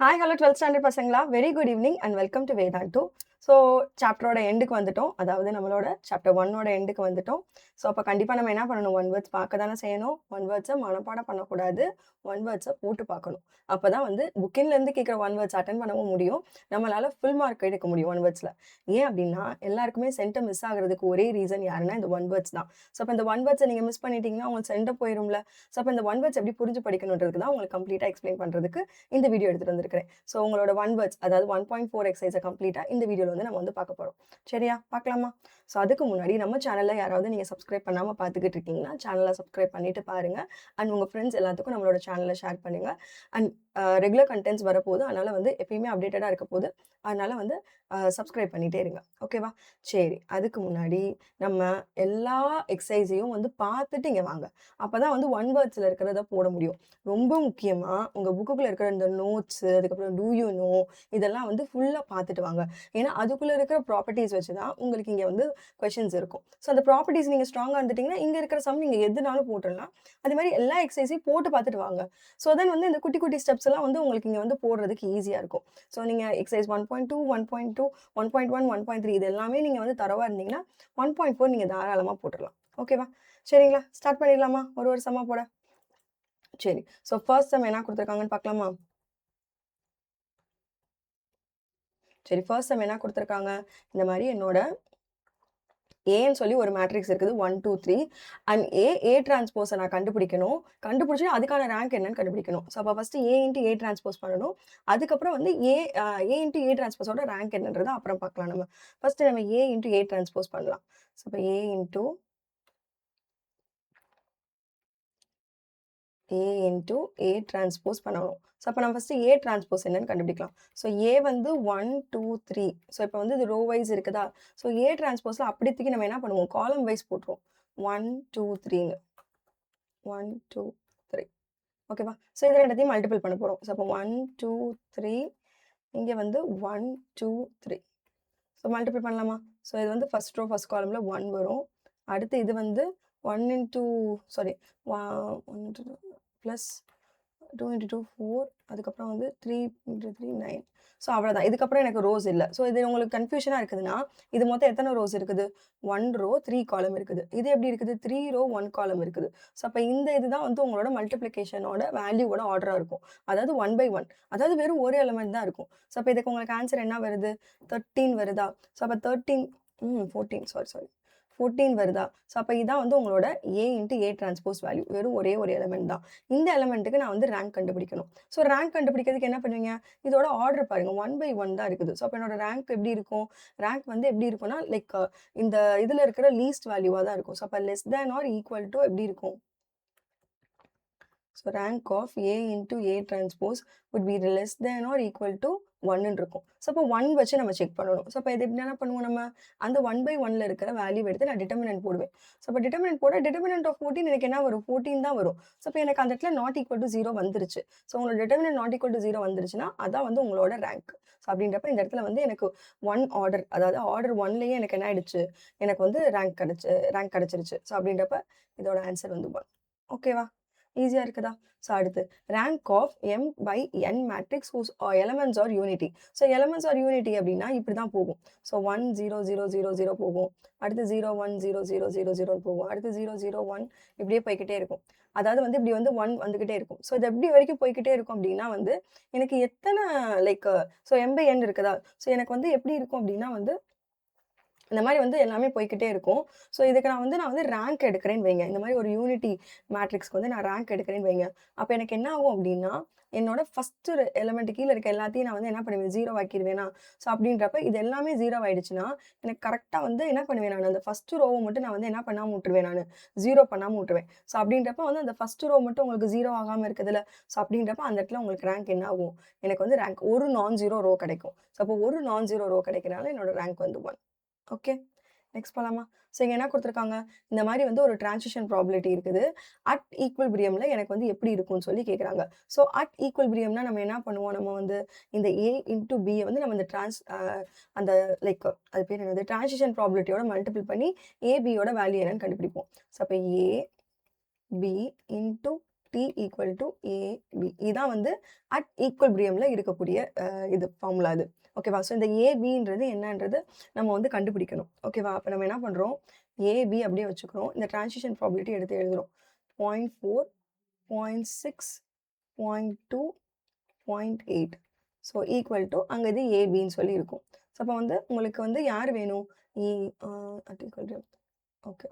Hi hello 12th standard பசங்களா very good evening and welcome to Vedant 2. So சாப்டரோட எண்டுக்கு வந்துட்டோம். அதாவது நம்மளோட சாப்டர் 1ஓட எண்டுக்கு வந்துட்டோம். ஸோ அப்போ கண்டிப்பாக நம்ம என்ன பண்ணணும், ஒன் வேர்ட்ஸ் பார்க்க தானே செய்யணும். ஒன் வேர்ட்ஸை மனப்பாடம் பண்ணக்கூடாது, ஒன் வேர்ட்ஸை போட்டு பார்க்கணும். அப்போ தான் வந்து புக்கின்லேருந்து கேட்குற ஒன் வேர்ட்ஸ் அட்டன் பண்ணவும் முடியும், நம்மளால் ஃபுல் மார்க் எடுக்க முடியும் ஒன் வேர்ட்ஸில். ஏன் அப்படின்னா எல்லாருக்குமே சென்டர் மிஸ் ஆகிறதுக்கு ஒரே ரீசன் யாருன்னா இந்த ஒன் வேர்ட்ஸ் தான். ஸோ அப்போ இந்த ஒன் வேர்ட்ஸை நீங்கள் மிஸ் பண்ணிட்டீங்கன்னா உங்களுக்கு சென்டர் போயிரும்ல. ஸோ அப்போ இந்த ஒன் வேர்ட்ஸ் எப்படி புரிஞ்சு படிக்கணுன்றதுக்கு தான் உங்களுக்கு கம்ப்ளீட்டாக எக்ஸ்பிளைன் பண்ணுறதுக்கு இந்த வீடியோ எடுத்துகிட்டு வந்திருக்கிறேன். ஸோ உங்களோட ஒன் வேர்ட்ஸ் அதாவது 1.4 எக்ஸசைஸை கம்ப்ளீட்டாக இந்த வீடியோவில் வந்து நம்ம வந்து பார்க்க போகிறோம். சரியா, பார்க்கலாமா? ஸோ அதுக்கு முன்னாடி நம்ம சேனலில் யாராவது நீங்கள் சப்ஸ்கிரைப் பண்ணாமல் பார்த்துக்கிட்டு இருக்கீங்கன்னா சேனலை சப்ஸ்கிரைப் பண்ணிட்டு பாருங்கள். அண்ட் உங்கள் ஃப்ரெண்ட்ஸ் எல்லாத்துக்கும் நம்மளோட சேனலை ஷேர் பண்ணுங்கள். அண்ட் ரெகுலர் கண்டென்ட்ஸ் வரப்போகுது, அதனால் வந்து எப்பயுமே அப்டேட்டடாக இருக்க போகுது. அதனால் வந்து சப்ஸ்கிரைப் பண்ணிகிட்டே இருங்க, ஓகேவா? சரி, அதுக்கு முன்னாடி நம்ம எல்லா எக்ஸசைஸையும் வந்து பார்த்துட்டு இங்கே வாங்க. அப்போ தான் வந்து ஒன் வேர்ட்ஸில் இருக்கிறத போட முடியும். ரொம்ப முக்கியமாக உங்கள் புக்குக்குள்ளே இருக்கிற இந்த நோட்ஸு, அதுக்கப்புறம் டூ யூ நோ, இதெல்லாம் வந்து ஃபுல்லாக பார்த்துட்டு வாங்க. ஏன்னா அதுக்குள்ளே இருக்கிற ப்ராப்பர்ட்டிஸ் வச்சு தான் உங்களுக்கு இங்கே வந்து கொஷின்ஸ் இருக்கும். ஸோ அந்த ப்ராப்பர்ட்டிஸ் நீங்கள் ஸ்ட்ராங்காக இருந்துட்டிங்கன்னா இங்கே இருக்கிற சம் நீங்கள் எதுனாலும் போட்டுடலாம். அதே மாதிரி எல்லா எக்ஸசைஸையும் போட்டு பார்த்துட்டு வாங்க. ஸோ தென் வந்து இந்த குட்டி குட்டி ஸ்டெப்ஸ் எல்லாம் வந்து உங்களுக்கு இங்கே வந்து போடுறதுக்கு ஈஸியாக இருக்கும். ஸோ நீங்கள் எக்ஸசைஸ் 1.2, 1.2, 1.1, 1.3 இது எல்லாமே நீங்கள் வந்து தரவாக இருந்தீங்கன்னா 1.4 நீங்கள் தாராளமாக போட்டுடலாம். ஓகேவா? சரிங்களா, ஸ்டார்ட் பண்ணிடலாமா ஒரு சம்மா போட? சரி, ஸோ ஃபர்ஸ்ட் சம் என்ன கொடுத்துருக்காங்கன்னு பார்க்கலாமா? சரி, ஃபர்ஸ்ட் சம் என்ன கொடுத்துருக்காங்க, இந்த மாதிரி என்னோட ஏன்னு சொல்லி ஒரு மேட்ரிக்ஸ் இருக்குது 1 2 3 அண்ட் ஏ டிரான்ஸ்போஸை நான் கண்டுபிடிக்கணும். கண்டுபிடிச்சி அதுக்கான ரேங்க் என்னன்னு கண்டுபிடிக்கணும். ஸோ அப்போ first A into A transpose பண்ணணும். அதுக்கப்புறம் வந்து ஏ இன்ட்டு ஏ டிரான்ஸ்போஸோட ரேங்க் என்னன்றதை அப்புறம் பார்க்கலாம். நம்ம ஃபஸ்ட்டு நம்ம ஏ இன்ட்டு ஏ டிரான்ஸ்போஸ் பண்ணலாம். ஸோ இப்போ ஏ இன்ட்டு ஏ டிரான்ஸ்போஸ் பண்ணணும். ஸோ அப்போ நம்ம ஃபஸ்ட்டு ஏ டிரான்ஸ்போஸ் என்னன்னு கண்டுபிடிக்கலாம். ஸோ ஏ வந்து 1 2 3. ஸோ இப்போ வந்து இது ரோ வைஸ் இருக்குதா. ஸோ ஏ டிரான்ஸ்போஸில் அப்படி தூக்கி நம்ம என்ன பண்ணுவோம், காலம் வைஸ் போட்டுருவோம். 1 2 3ன்னு 1 2 3. ஓகேவா? ஸோ இது ரெண்டத்தையும் மல்டிபிள் பண்ண போகிறோம். ஸோ அப்போ 1 2 3 இங்கே வந்து 1 2 3. ஸோ மல்டிபிள் பண்ணலாமா? ஸோ இது வந்து ஃபஸ்ட் ரோ ஃபஸ்ட் காலமில் 1 வரும். அடுத்து இது வந்து 1 இன்ட்டு சாரி 1 ப்ளஸ் 2 இன்ட்டு 2 4, அதுக்கப்புறம் வந்து 3 இன்ட்டு 3 9. ஸோ அவ்வளோதான். இதுக்கப்புறம் எனக்கு ரோஸ் இல்லை. ஸோ இது உங்களுக்கு கன்ஃபியூஷனாக இருக்குதுன்னா இது மொத்தம் எத்தனை ரோஸ் இருக்குது, 1 ரோ 3 காலம் இருக்குது. இது எப்படி இருக்குது, 3 ரோ 1 காலம் இருக்குது. ஸோ அப்போ இந்த இதுதான் வந்து உங்களோட மல்டிப்ளிகேஷனோட வேல்யூவோட ஆர்டராக இருக்கும். அதாவது 1 by 1, அதாவது வெறும் ஒரு எலமெண்ட் தான் இருக்கும். ஸோ அப்போ இதுக்கு உங்களுக்கு ஆன்சர் என்ன வருது, 13 வருதா? ஸோ அப்போ 14 சாரி 14 வருதா? ஸோ அப்போ இதான் வந்து உங்களோட ஏ இன்ட்டு ஏ டிரான்ஸ்போஸ் வேல்யூ. வெறும் ஒரே ஒரு எலமெண்ட் தான். இந்த எலமெண்ட்டுக்கு நான் வந்து ரேங்க் கண்டுபிடிக்கணும். ஸோ ரேங்க் கண்டுபிடிக்கிறதுக்கு என்ன பண்ணுவீங்க, இதோட ஆர்டர் பாருங்க 1 by 1 தான் இருக்குது. ஸோ அப்போ என்னோட ரேங்க் எப்படி இருக்கும், ரேங்க் வந்து எப்படி இருக்கும்னா லைக் இந்த இதில் இருக்கிற லீஸ்ட் வேல்யூவாக தான் இருக்கும். ஸோ அப்போ less than or equal to எப்படி இருக்கும். So rank of A into A transpose would be less than or equal to 1 இருக்கும். ஸோ அப்போ 1 வச்சு நம்ம செக் பண்ணணும். ஸோ அப்போ இது எப்படி என்ன பண்ணுவோம், நம்ம அந்த 1 by 1ல இருக்கிற வேல்யூ எடுத்து நான் டிட்டர்மினன்ட் போடுவேன். ஸோ அப்போ டிட்டர்மினன்ட் போட டிட்டர்மினன்ட் ஆஃப் 14 எனக்கு என்ன வரும், 14 தான் வரும். ஸோ அப்போ எனக்கு அந்த இடத்துல நாட் ஈக்குவல் டு 0 வந்துருச்சு. ஸோ உங்களோட டிட்டர்மினன்ட் நாட் ஈக்குவல் டு 0 வந்துருச்சுன்னா அதான் வந்து உங்களோட ரேங்க். ஸோ அப்படின்றப்ப இந்த இடத்துல வந்து எனக்கு 1 ஆர்டர், அதாவது ஆர்டர் 1லேயே எனக்கு என்ன ஆயிடுச்சு, எனக்கு வந்து ரேங்க் கிடச்சிருச்சு. ஸோ அப்படின்றப்ப இதோட ஆன்சர் வந்து 1. ஓகேவா, ஈஸியாக இருக்குதா? ஸோ அடுத்து rank of m by n matrix whose elements are unity. So elements are unity அப்படின்னா இப்படி தான் போகும். ஸோ 1 0 0 0 0 போகும், அடுத்து 0 1 0 0 0 0 போகும், அடுத்து 0 0 1 இப்படியே போய்கிட்டே இருக்கும். அதாவது வந்து இப்படி வந்து 1 வந்துக்கிட்டே இருக்கும். ஸோ இது எப்படி வரைக்கும் போய்கிட்டே இருக்கும் அப்படின்னா வந்து எனக்கு எத்தனை like so m by n இருக்குதா. ஸோ எனக்கு வந்து எப்படி இருக்கும் அப்படின்னா வந்து இந்த மாதிரி வந்து எல்லாமே போய்க்கிட்டே இருக்கும். ஸோ இதுக்கு நான் வந்து ரேங்க் எடுக்கிறேன்னு வைங்க. இந்த மாதிரி ஒரு யூனிட்டி மேட்ரிக்ஸ்க்கு வந்து நான் ரேங்க் எடுக்கிறேன்னு வைங்க. அப்போ எனக்கு என்ன ஆகும் அப்படின்னா என்னோட ஃபஸ்ட்டு எலிமெண்ட் கீழே இருக்க எல்லாத்தையும் நான் வந்து என்ன பண்ணுவேன், 0 ஆக்கிடுவேனா. ஸோ அப்படின்றப்ப இது எல்லாமே 0 ஆயிடுச்சுன்னா எனக்கு கரெக்டாக வந்து என்ன பண்ணுவேன், நான் அந்த ஃபஸ்ட்டு ரோவை மட்டும் நான் வந்து என்ன பண்ணாமல் விட்டுருவேன், நான் 0 பண்ணாமல் விட்டுருவேன். ஸோ அப்படின்றப்ப வந்து அந்த ஃபஸ்ட்டு ரோ மட்டும் உங்களுக்கு 0 ஆகாமல் இருக்குதுல்ல. ஸோ அப்படின்றப்ப அந்த இடத்துல உங்களுக்கு ரேங்க் என்ன ஆகும், எனக்கு வந்து ரேங்க் ஒரு நான் ஜீரோ ரோ கிடைக்கும். ஸோ அப்போ ஒரு நான் ஜீரோ ரோ கிடைக்கிறனால என்னோட ரேங்க் வந்து 1. ஓகே, நெக்ஸ்ட் போலாமா? ஸோ இங்கே என்ன கொடுத்துருக்காங்க, இந்த மாதிரி வந்து ஒரு டிரான்சிஷன் ப்ராபபிலிட்டி இருக்குது. அட் ஈக்குவல்பிரியமில் எனக்கு வந்து எப்படி இருக்கும்னு சொல்லி கேட்குறாங்க. ஸோ அட் ஈக்குவல்பிரியம்னா நம்ம என்ன பண்ணுவோம், நம்ம வந்து இந்த ஏ இன்ட்டு பியை வந்து நம்ம இந்த அந்த லைக் அது பேர் என்னது, டிரான்சிஷன் ப்ராபபிலிட்டியோட மல்டிபிள் பண்ணி ஏபியோட வேல்யூ என்னன்னு கண்டுபிடிப்போம். ஸோ அப்போ A B into T equal to AB. இதான் வந்து அட் ஈக்குவல்பிரியம்ல இருக்கக்கூடிய இது ஃபார்முலா இது. ஓகேவா? ஸோ இந்த ABன்றது என்னன்றது நம்ம வந்து கண்டுபிடிக்கணும். ஓகேவா? அப்ப நம்ம என்ன பண்றோம்? AB அப்படியே வச்சுக்கிறோம். இந்த டிரான்சிஷன் ப்ராபபிலிட்டி எடுத்து எழுதுறோம். 0.4, 0.6, 0.2, 0.8. ஸோ ஈக்குவல் டு அங்க இது ABன்னு சொல்லி இருக்கும். ஸோ அப்ப வந்து உங்களுக்கு வந்து யார் வேணும்? At equilibrium. Okay.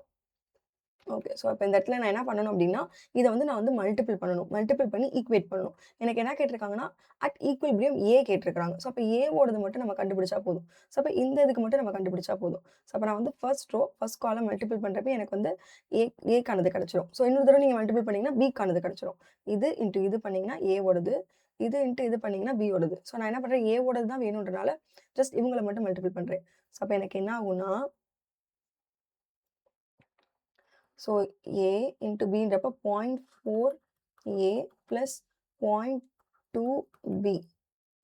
Okay. So அப்ப இந்த இடத்துல நான் என்ன பண்ணணும் அப்டின்னா, இத வந்து நான் வந்து மல்டிபிள் பண்ணணும். மல்டிபிள் பண்ணி ஈக்குவேட் பண்ணணும். எனக்கு என்ன கேட்டிருக்காங்கன்னா, அட் ஈக்குவல்பிரியம் A கேட்டிருக்காங்க. ஸோ அப்ப A ஓடது மட்டும் நம்ம கண்டுபிடிச்சா போதும். ஸோ அப்ப இந்த இதுக்கு மட்டும் நம்ம கண்டுபிடிச்சா போதும். ஸோ அப்ப நான் வந்து first row, first column multiple பண்றப்ப எனக்கு வந்து Aக்கானது கிடைச்சிரும். ஸோ இன்னொரு தடவ நீங்க மல்டிபிள் பண்ணீங்கன்னா Bக்கானது கிடைச்சிரும். இது இன்டு இது பண்ணீங்கன்னா A ஓடது. இது இன்டு இது பண்ணீங்கன்னா B ஓடது. ஸோ நான் என்ன பண்றேன், A ஓடது தான் வேணும்ன்றனால ஜஸ்ட் இவங்கள மட்டும் மல்டிபிள் பண்றேன். ஸோ அப்ப எனக்கு என்ன ஆகும்னா, ஸோ A இன்டு Bன்றப்ப 0.4A plus 0.2B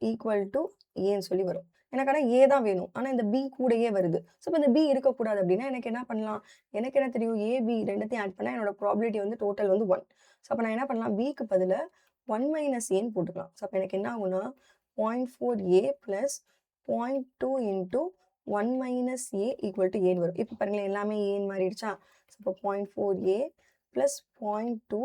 equal to ஏன்னு சொல்லி வரும். எனக்கு ஆனா A தான் வேணும். ஆனா இந்த B கூடயே வருது. ஸோ இப்ப இந்த B இருக்கக்கூடாது அப்படின்னா எனக்கு என்ன பண்ணலாம்? எனக்கு என்ன தெரியும்? A, B 2த்தையும் ஆட் பண்ணா என்னோட ப்ராபபிலிட்டி வந்து டோட்டல் வந்து 1. ஸோ அப்ப நான் என்ன பண்ணலாம்? Bக்கு பதிலா 1 மைனஸ் ஏன்னு போட்டுக்கலாம். ஸோ அப்ப எனக்கு என்ன ஆகும்னா 0.4A plus 0.2 into 1 minus A equal to ஏன்னு வரும். இப்ப பாருங்களேன் எல்லாமே ஏன்னு மாறிடுச்சா? ஸோ இப்போ 0.4A plus 0.2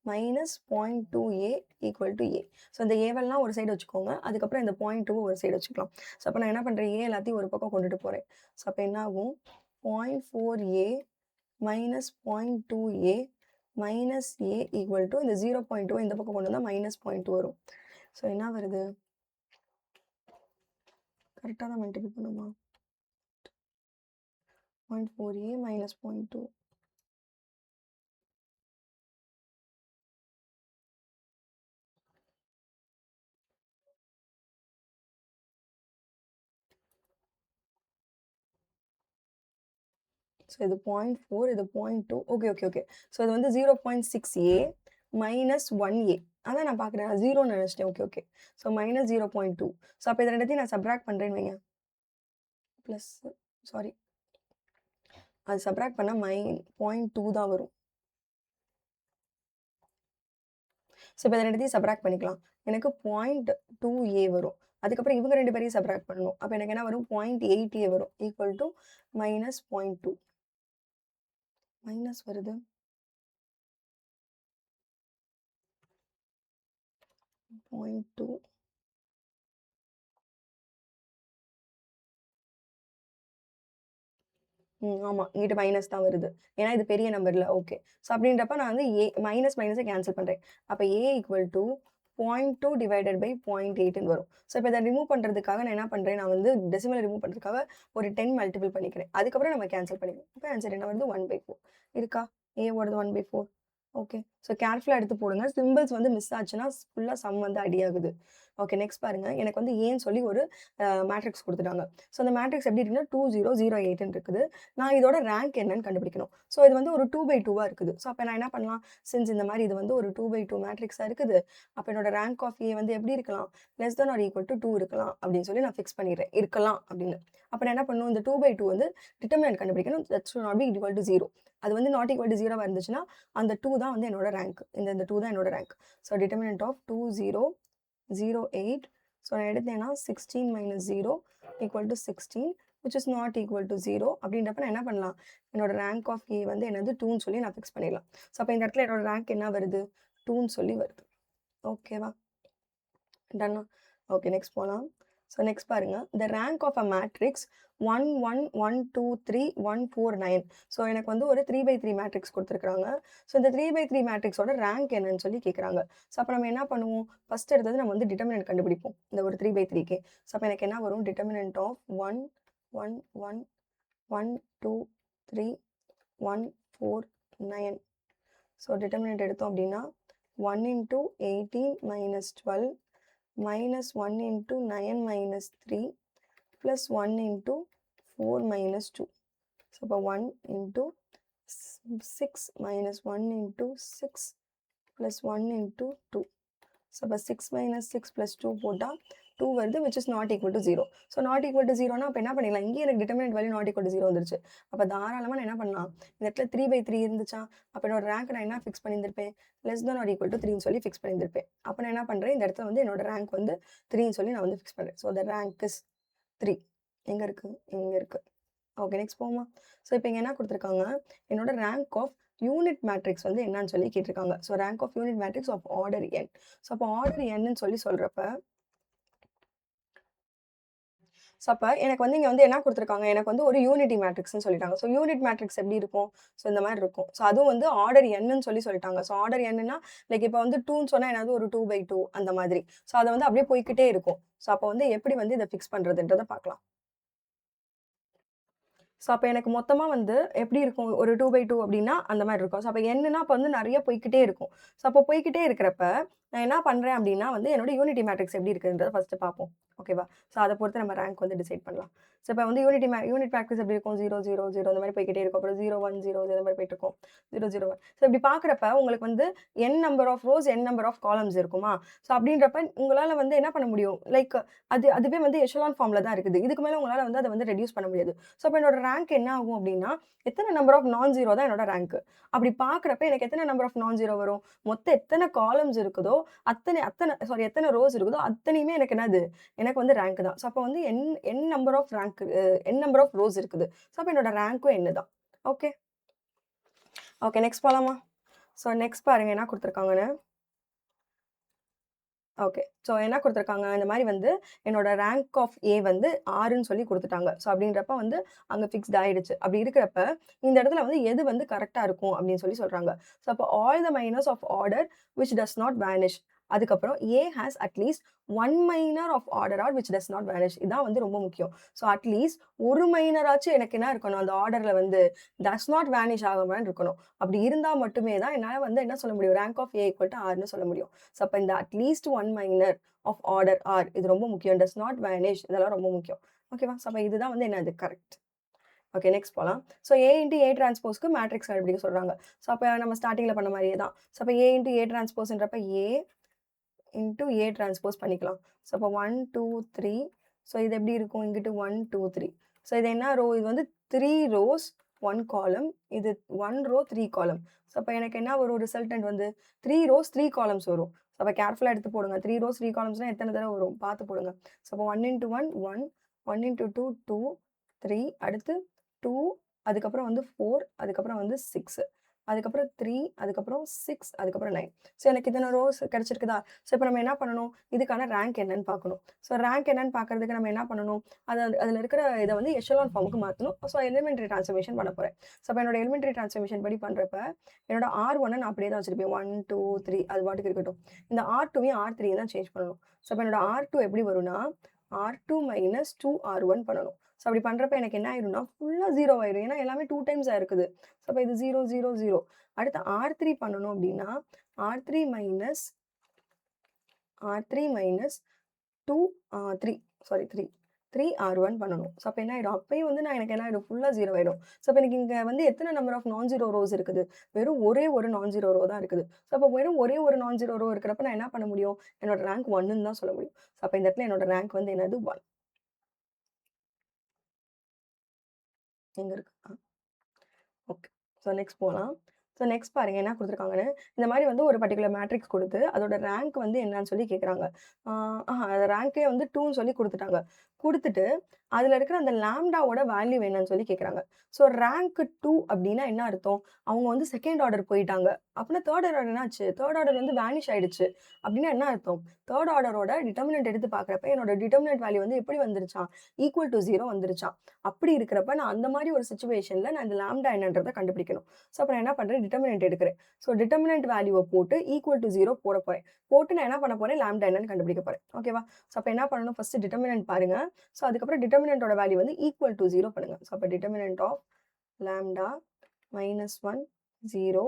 minus 0.2A equal to A. So இந்த ஏவெல்லாம் ஒரு சைடு வச்சுக்கோங்க. அதுக்கப்புறம் இந்த 0.2 ஒரு சைடு வச்சுக்கலாம். ஸோ அப்போ நான் என்ன பண்ணுறேன், A எல்லாத்தையும் ஒரு பக்கம் கொண்டுட்டு போகிறேன். ஸோ அப்போ என்ன ஆகும், 0.4A minus 0.2A minus A equal to இந்த 0.2 இந்த பக்கம் கொண்டு வந்தால் மைனஸ் 0.2 வரும். ஸோ என்ன வருது, கரெக்டாக தான் மல்டிபிள் பண்ணுமா? 0.4A minus 0.2. ஸோ இது 0.4 இது 0.2 ஓகே. ஸோ இது வந்து 0.6A மைனஸ் 1A. அதான் நான் பார்க்குறேன் 0ன்னு நினச்சிட்டேன். ஓகே. So minus 0.2. ஸோ அப்போ இது ரெண்டுத்தையும் நான் சப்ராக்ட் பண்ணுறேன்னு வைங்க. ப்ளஸ் சாரி, அது சப்ராக்ட் பண்ணால் 0.2 தான் வரும். ஸோ இப்போ இதை ரெண்டுத்தையும் சப்ராக்ட் பண்ணிக்கலாம். எனக்கு 0.2A வரும். அதுக்கப்புறம் இவங்க ரெண்டு பேரையும் சப்ராக்ட் பண்ணணும். அப்போ எனக்கு என்ன வரும், 0.8A வரும் ஈக்குவல் டு மைனஸ் 0.2. மைனஸ் வருது. 0.2 ஆமா. இங்கிட்டு மைனஸ் தான் வருது. ஏன்னா இது பெரிய நம்பர்ல. ஓகே. ஸோ அப்படின்றப்ப நான் வந்து மைனஸை கேன்சல் பண்றேன். அப்ப A equal to 0.2 divided by 0.8ன்னு வரும். ஸோ இப்போ இதை ரிமூவ் பண்றதுக்காக நான் என்ன பண்றேன், நான் வந்து டெசிமலை ரிமூவ் பண்றதுக்காக ஒரு 10 மல்டிபிள் பண்ணிக்கிறேன். அதுக்கப்புறம் நம்ம கேன்சல் பண்ணிக்கலாம். இப்போ ஆன்சர் என்ன வருது, 1/4 இருக்கா? A ஓடது 1/4. ஓகே. ஸோ கேர்ஃபுல்லா எடுத்து போடுங்க. சிம்பிள்ஸ் வந்து மிஸ் ஆச்சுன்னா ஃபுல்லா சம் வந்து அடி ஆகுது. ஓகே. நெக்ஸ்ட் பாருங்க. எனக்கு வந்து ஏன்னு சொல்லி ஒரு மேட்ரிக்ஸ் குடுத்துட்டாங்க. ஸோ அந்த மேட்ரிக்ஸ் எப்படி இருக்குன்னா 2008ன்னு இருக்குது. நான் இதோட ரேங்க் என்னன்னு கண்டுபிடிக்கணும். ஸோ இது வந்து ஒரு 2/2வா இருக்குது. ஸோ அப்ப நான் என்ன பண்ணலாம், சின்ஸ் இந்த மாதிரி இது வந்து ஒரு 2/2 மேட்ரிக்ஸா இருக்குது, அப்ப என்னோட ரேங்க் ஆஃப் A வந்து எப்படி இருக்கலாம், less than or equal to 2 இருக்கலாம் அப்படின்னு சொல்லி நான் ஃபிக்ஸ் பண்ணிடுறேன். இருக்கலாம் அப்படின்னு. அப்ப நான் என்ன பண்ணணும், இந்த 2/2 வந்து டிட்டர்மினன்ட் கண்டுபிடிக்கணும். That should not be equal to 0. அது வந்து நாட் ஈக்குவல் டு 0வா இருந்துச்சுன்னா அந்த 2 தான் வந்து என்னோட ரேங்க். இந்த 2 தான் என்னோட rank. So determinant of 2008. So நான் எடுத்தேன்னா 16 minus 0 equal to 16 which is not equal to 0 அப்படின்றப்ப நான் என்ன பண்ணலாம், என்னோட ரேங்க் ஆஃப் A வந்து என்னது 2ன்னு சொல்லி நான் ஃபிக்ஸ் பண்ணிடலாம். ஸோ அப்போ இந்த இடத்துல என்னோட ரேங்க் என்ன வருது, 2ன்னு சொல்லி வருது. ஓகேவா? டன்னா? ஓகே. நெக்ஸ்ட் போகலாம். ஸோ நெக்ஸ்ட் பாருங்க, the rank of a matrix 1 1 1 2 3 1 4 9. So எனக்கு வந்து ஒரு 3/3 மேட்ரிக்ஸ் கொடுத்துருக்காங்க. ஸோ இந்த 3/3 மேட்ரிக்ஸோட ரேங்க் என்னன்னு சொல்லி கேட்குறாங்க. ஸோ அப்போ நம்ம என்ன பண்ணுவோம், ஃபர்ஸ்ட் எடுத்தது நம்ம வந்து டிட்டர்மினன்ட் கண்டுபிடிப்போம் இந்த ஒரு 3/3க்கு. ஸோ அப்போ எனக்கு என்ன வரும், டிட்டர்மினன்ட் ஆஃப் 1 1 1 1 2 3 1 4 9. ஸோ டிட்டர்மினன்ட் எடுத்தோம் அப்படின்னா 1 into 18 minus 12 minus 1 into 9 minus 3 plus 1 into 4 minus 2. So, இப்போ 1 into 6 minus 1 into 6 plus 1 into 2. So, இப்போ 6 minus 6 plus 2 போட்டா 2 வருது which is not equal to 0. So not equal to 0னா அப்போ என்ன பண்ணிடலாம், இங்கேயே எனக்கு determinant value not equal to 0 வந்துருச்சு. அப்போ தாராளமாக நான் என்ன பண்ணலாம், இந்த இடத்துல 3/3 இருந்துச்சா, அப்போ என்னோட ரேங்க் நான் என்ன ஃபிக்ஸ் பண்ணியிருந்திருப்பேன், less than or equal to 3ன்னு சொல்லி ஃபிக்ஸ் பண்ணியிருந்திருப்பேன். அப்போ நான் என்ன பண்ணுறேன், இந்த இடத்துல வந்து என்னோட ரேங்க் வந்து 3ன்னு சொல்லி நான் வந்து ஃபிக்ஸ் பண்ணுறேன். So the rank is 3. எங்கே இருக்குது, இங்கே இருக்குது. ஓகே, நெக்ஸ்ட் போமா. ஸோ இப்போ இங்கே என்ன கொடுத்துருக்காங்க, என்னோட ரேங்க் ஆஃப் யூனிட் மேட்ரிக்ஸ் வந்து என்னன்னு சொல்லி கேட்டிருக்காங்க. So rank of unit matrix of order n. So அப்போ ஆர்டர் என்னன்னு சொல்லி சொல்கிறப்ப, ஸோ அப்போ எனக்கு வந்து இங்கே வந்து என்ன கொடுத்துருக்காங்க, எனக்கு வந்து ஒரு யூனிட்டி மேட்ரிக்ஸ்னு சொல்லிட்டாங்க. ஸோ யூனிட் மேட்ரிக்ஸ் எப்படி இருக்கும், ஸோ இந்த மாதிரி இருக்கும். ஸோ அதுவும் வந்து ஆர்டர் என்னன்னு சொல்லி சொல்லிட்டாங்க. ஸோ ஆர்டர் என்னன்னா லைக் இப்போ வந்து 2ன்னு சொன்னால் என்னது ஒரு 2/2 அந்த மாதிரி. ஸோ அதை வந்து அப்படியே போய்க்கிட்டே இருக்கும். ஸோ அப்போ வந்து எப்படி வந்து இதை ஃபிக்ஸ் பண்ணுறதுன்றதை பார்க்கலாம். ஸோ அப்போ எனக்கு மொத்தமாக வந்து எப்படி இருக்கும், ஒரு 2/2 அப்படின்னா அந்த மாதிரி இருக்கும். ஸோ அப்போ என்னன்னா அப்போ வந்து நிறைய போய்க்கிட்டே இருக்கும். ஸோ அப்போ போய்க்கிட்டே இருக்கிறப்ப நான் என்ன பண்ணுறேன் அப்படின்னா வந்து என்னோட யூனிட்டி மேட்ரிக்ஸ் எப்படி இருக்குன்றதை ஃபஸ்ட்டு பார்ப்போம். ஓகேவா. ஸோ அதை பொறுத்து நம்ம ரேங்க் வந்து டிசைட் பண்ணலாம். ஸோ இப்போ வந்து யூனிட் மேட்ரிக்ஸ் எப்படி இருக்கும், 0 0 0 அந்த மாதிரி போய்க்கிட்டே இருக்கும். அப்புறம் 0 1 0 இந்த மாதிரி போயிட்டு இருக்கும், 0 0 1. ஸோ இப்படி பார்க்குறப்ப உங்களுக்கு வந்து n number of rows n number of columns இருக்குமா. ஸோ அப்படின்றப்ப உங்களால் வந்து என்ன பண்ண முடியும், லைக் அதுவே வந்து எஷலான் ஃபார்மில் தான் இருக்குது. இதுக்கு மேலே உங்களால் வந்து அதை வந்து ரெடியூஸ் பண்ண முடியாது. ஸோ அப்போ என்னோட ரேங்க் என்ன ஆகும் அப்படின்னா, எத்தனை நம்பர் ஆஃப் நான் ஜீரோ தான் என்னோட ரேங்க். அப்படி பார்க்குறப்ப எனக்கு எத்தனை நம்பர் ஆஃப் நான் ஜீரோ வரும், மொத்தம் எத்தனை காலம்ஸ் இருக்குதோ எத்தனை ரோஸ் இருக்குதோ அத்தனையுமே எனக்கு என்னது, எனக்கு வந்து ரேங்க் தான். ஸோ அப்போ வந்து n number of rank n number of rows இருக்குது. ஸோ அப்போ என்னோட ரேங்க்கும் என்ன தான். ஓகே ஓகே, நெக்ஸ்ட் போகலாமா. ஸோ நெக்ஸ்ட் பாருங்க என்ன கொடுத்துருக்காங்கன்னு. ஓகே, ஸோ என்ன கொடுத்துருக்காங்க, இந்த மாதிரி வந்து என்னோட ரேங்க் ஆஃப் ஏ வந்து 6ன்னு சொல்லி கொடுத்துட்டாங்க. ஸோ அப்படின்றப்ப வந்து அங்கே ஃபிக்ஸ்ட் ஆயிடுச்சு. அப்படி இருக்கிறப்ப இந்த இடத்துல வந்து எது வந்து கரெக்டாக இருக்கும் அப்படின்னு சொல்லி சொல்கிறாங்க. ஸோ அப்போ all the minors of order which does not vanish. அதுக்கப்புறம் A has at least 1 minor of order r which does not vanish. இதான் வந்து ரொம்ப முக்கியம். ஸோ அட்லீஸ்ட் ஒரு மைனராச்சும் எனக்கு என்ன இருக்கணும், அந்த ஆர்டரில் வந்து டஸ் நாட் வேனிஷ் ஆகாமல் இருக்கணும். அப்படி இருந்தால் மட்டுமே தான் என்னால் வந்து என்ன சொல்ல முடியும், rank of A equal to ஆர்னு சொல்ல முடியும். ஸோ அப்போ இந்த at least 1 minor of order r இது ரொம்ப முக்கியம். டஸ் நாட் வேனிஷ் இதெல்லாம் ரொம்ப முக்கியம். ஓகேவா. ஸோ அப்போ இதுதான் வந்து என்னது கரெக்ட். ஓகே, நெக்ஸ்ட் போகலாம். ஸோ ஏ இன்ட்டு ஏ டிரான்ஸ்போஸ்க்கு மேட்ரிக்ஸ் கண்டுபிடிக்க சொல்கிறாங்க. ஸோ அப்போ நம்ம ஸ்டார்டிங்கில் பண்ண மாதிரியே தான். ஸோ அப்போ ஏ இன்ட்டு ஏ டிரான்ஸ்போஸ்ன்றப்ப ஏ இன்ட்டு ஏ டிரான்ஸ்போஸ் பண்ணிக்கலாம். ஸோ அப்போ 1 2 3. ஸோ இது எப்படி இருக்கும், இங்கிட்டு 1 2 3. ஸோ இது என்ன ரோ, இது வந்து 3 rows 1 column, இது 1 row 3 column. ஸோ அப்போ எனக்கு என்ன வரும் ரிசல்டன்ட் வந்து 3 rows 3 columns வரும். ஸோ அப்போ கேர்ஃபுல்லாக எடுத்து போடுங்க. 3 rows 3 columnsனால் எத்தனை தடவை வரும் பார்த்து போடுங்க. ஸோ அப்போ 1 into 1 1, 1 into 2 2, 3, அடுத்து 2, அதுக்கப்புறம் வந்து 4, அதுக்கப்புறம் வந்து 6, அதுக்கப்புறம் 3, அதுக்கப்புறம் 6, அதுக்கப்புறம் 9. ஸோ எனக்கு இத்தனை ரோஸ் கிடச்சிருக்குதா. ஸோ இப்போ நம்ம என்ன பண்ணணும், இதுக்கான ரேங்க் என்னன்னு பார்க்கணும். ஸோ ரேங்க் என்னன்னு பார்க்கறதுக்கு நம்ம என்ன பண்ணணும், அதில் இருக்கிற இதை வந்து எஷலான் ஃபார்முக்கு மாற்றணும். ஸோ எலிமெண்ட்ரி ட்ரான்ஸ்ஃபர்மேஷன் பண்ண போகிறேன். ஸோ அப்போ என்னோட எலிமெண்ட்ரி ட்ரான்ஸ்ஃபர்மேஷன் படி பண்ணுறப்ப என்னோட R1 நான் அப்படியே தான் வச்சிருப்பேன். 1 2 3 அது பாட்டுக்கு இருக்கட்டும். இந்த R2வையும் R3 தான் சேஞ்ச் பண்ணணும். ஸோ அப்போ என்னோட R2 எப்படி வரும்னா R2 minus 2R1 பண்ணணும். ஸோ அப்படி பண்ணுறப்ப எனக்கு என்ன ஆயிரும்னா ஃபுல்லாக 0 ஆயிடும். ஏன்னா எல்லாமே 2 டைம்ஸ் இருக்குது. ஸோ அப்போ இது 0 0 0. அடுத்து R3 பண்ணணும் அப்படின்னா R3 minus 3R1 பண்ணணும். ஸோ அப்போ என்ன ஆகிடும், அப்பயும் வந்து எனக்கு என்ன ஆகிடும் ஃபுல்லாக 0 ஆகிடும். ஸோ அப்போ எனக்கு இங்கே வந்து எத்தனை நம்பர் ஆஃப் நான் ஜீரோ ரோஸ் இருக்குது, வெறும் ஒரே ஒரு நான் ஜீரோ ரோ தான் இருக்குது. ஸோ அப்போ வெறும் ஒரே ஒரு நான் ஜீரோ ரோ இருக்கிறப்ப நான் என்ன பண்ண முடியும், என்னோட ரேங்க் 1ன்னு தான் சொல்ல முடியும். ஸோ அப்போ இந்த இடத்துல என்னோட ரேங்க் வந்து என்னது 1. எங்கே இருக்கு, ஓகே. ஸோ நெக்ஸ்ட் போகலாம். ஸோ நெக்ஸ்ட் பாருங்கள் என்ன கொடுத்துருக்காங்கன்னு. இந்த மாதிரி வந்து ஒரு பர்டிகுலர் மேட்ரிக்ஸ் கொடுத்து அதோட ரேங்க் வந்து என்னன்னு சொல்லி கேட்குறாங்க. அந்த ரேங்க்கே வந்து 2ன்னு சொல்லி கொடுத்துட்டாங்க. கொடுத்துட்டு அதில் இருக்கிற அந்த லாம்டாவோட வேல்யூ என்னன்னு சொல்லி கேட்குறாங்க. ஸோ ரேங்க் 2 அப்படின்னா என்ன அர்த்தம், அவங்க வந்து செகண்ட் ஆர்டர் போயிட்டாங்க. அப்படின்னா தேர்ட் ஆர்டர் என்னாச்சு, தேர்ட் ஆர்டர் வந்து வேனிஷ் ஆயிடுச்சு அப்படின்னா என்ன அர்த்தம், தேர்ட் ஆர்டரோட டிட்டர்மினன்ட் எடுத்து பார்க்குறப்ப என்னோட டிட்டர்மினன்ட் வேல்யூ வந்து எப்படி வந்துருச்சான், ஈக்குவல் டு 0 வந்துருச்சான். அப்படி இருக்கிறப்ப நான் அந்த மாதிரி ஒரு சுச்சுவேஷனில் நான் இந்த லாம்டா என்னன்றதை கண்டுபிடிக்கணும். ஸோ அப்போ நான் என்ன பண்ணுறேன், டிட்டர்மினன்ட் எடுக்கிறேன். ஸோ டிட்டர்மினன்ட் வேல்யூவை போட்டு ஈக்குவல் டு 0 போட போகிறேன். போட்டு நான் என்ன பண்ண போகிறேன், லாம்டா என்னன்னு கண்டுபிடிக்க போகிறேன். ஓகேவா. ஸோ அப்போ என்ன பண்ணணும், ஃபஸ்ட்டு டிட்டர்மினன்ட் பாருங்க. ஸோ அதுக்கப்புறம் டிட்டர்மினன்ட்டோட வேல்யூ வந்து ஈக்குவல் டு 0 பண்ணுங்க. ஸோ அப்போ determinant of lambda -1 0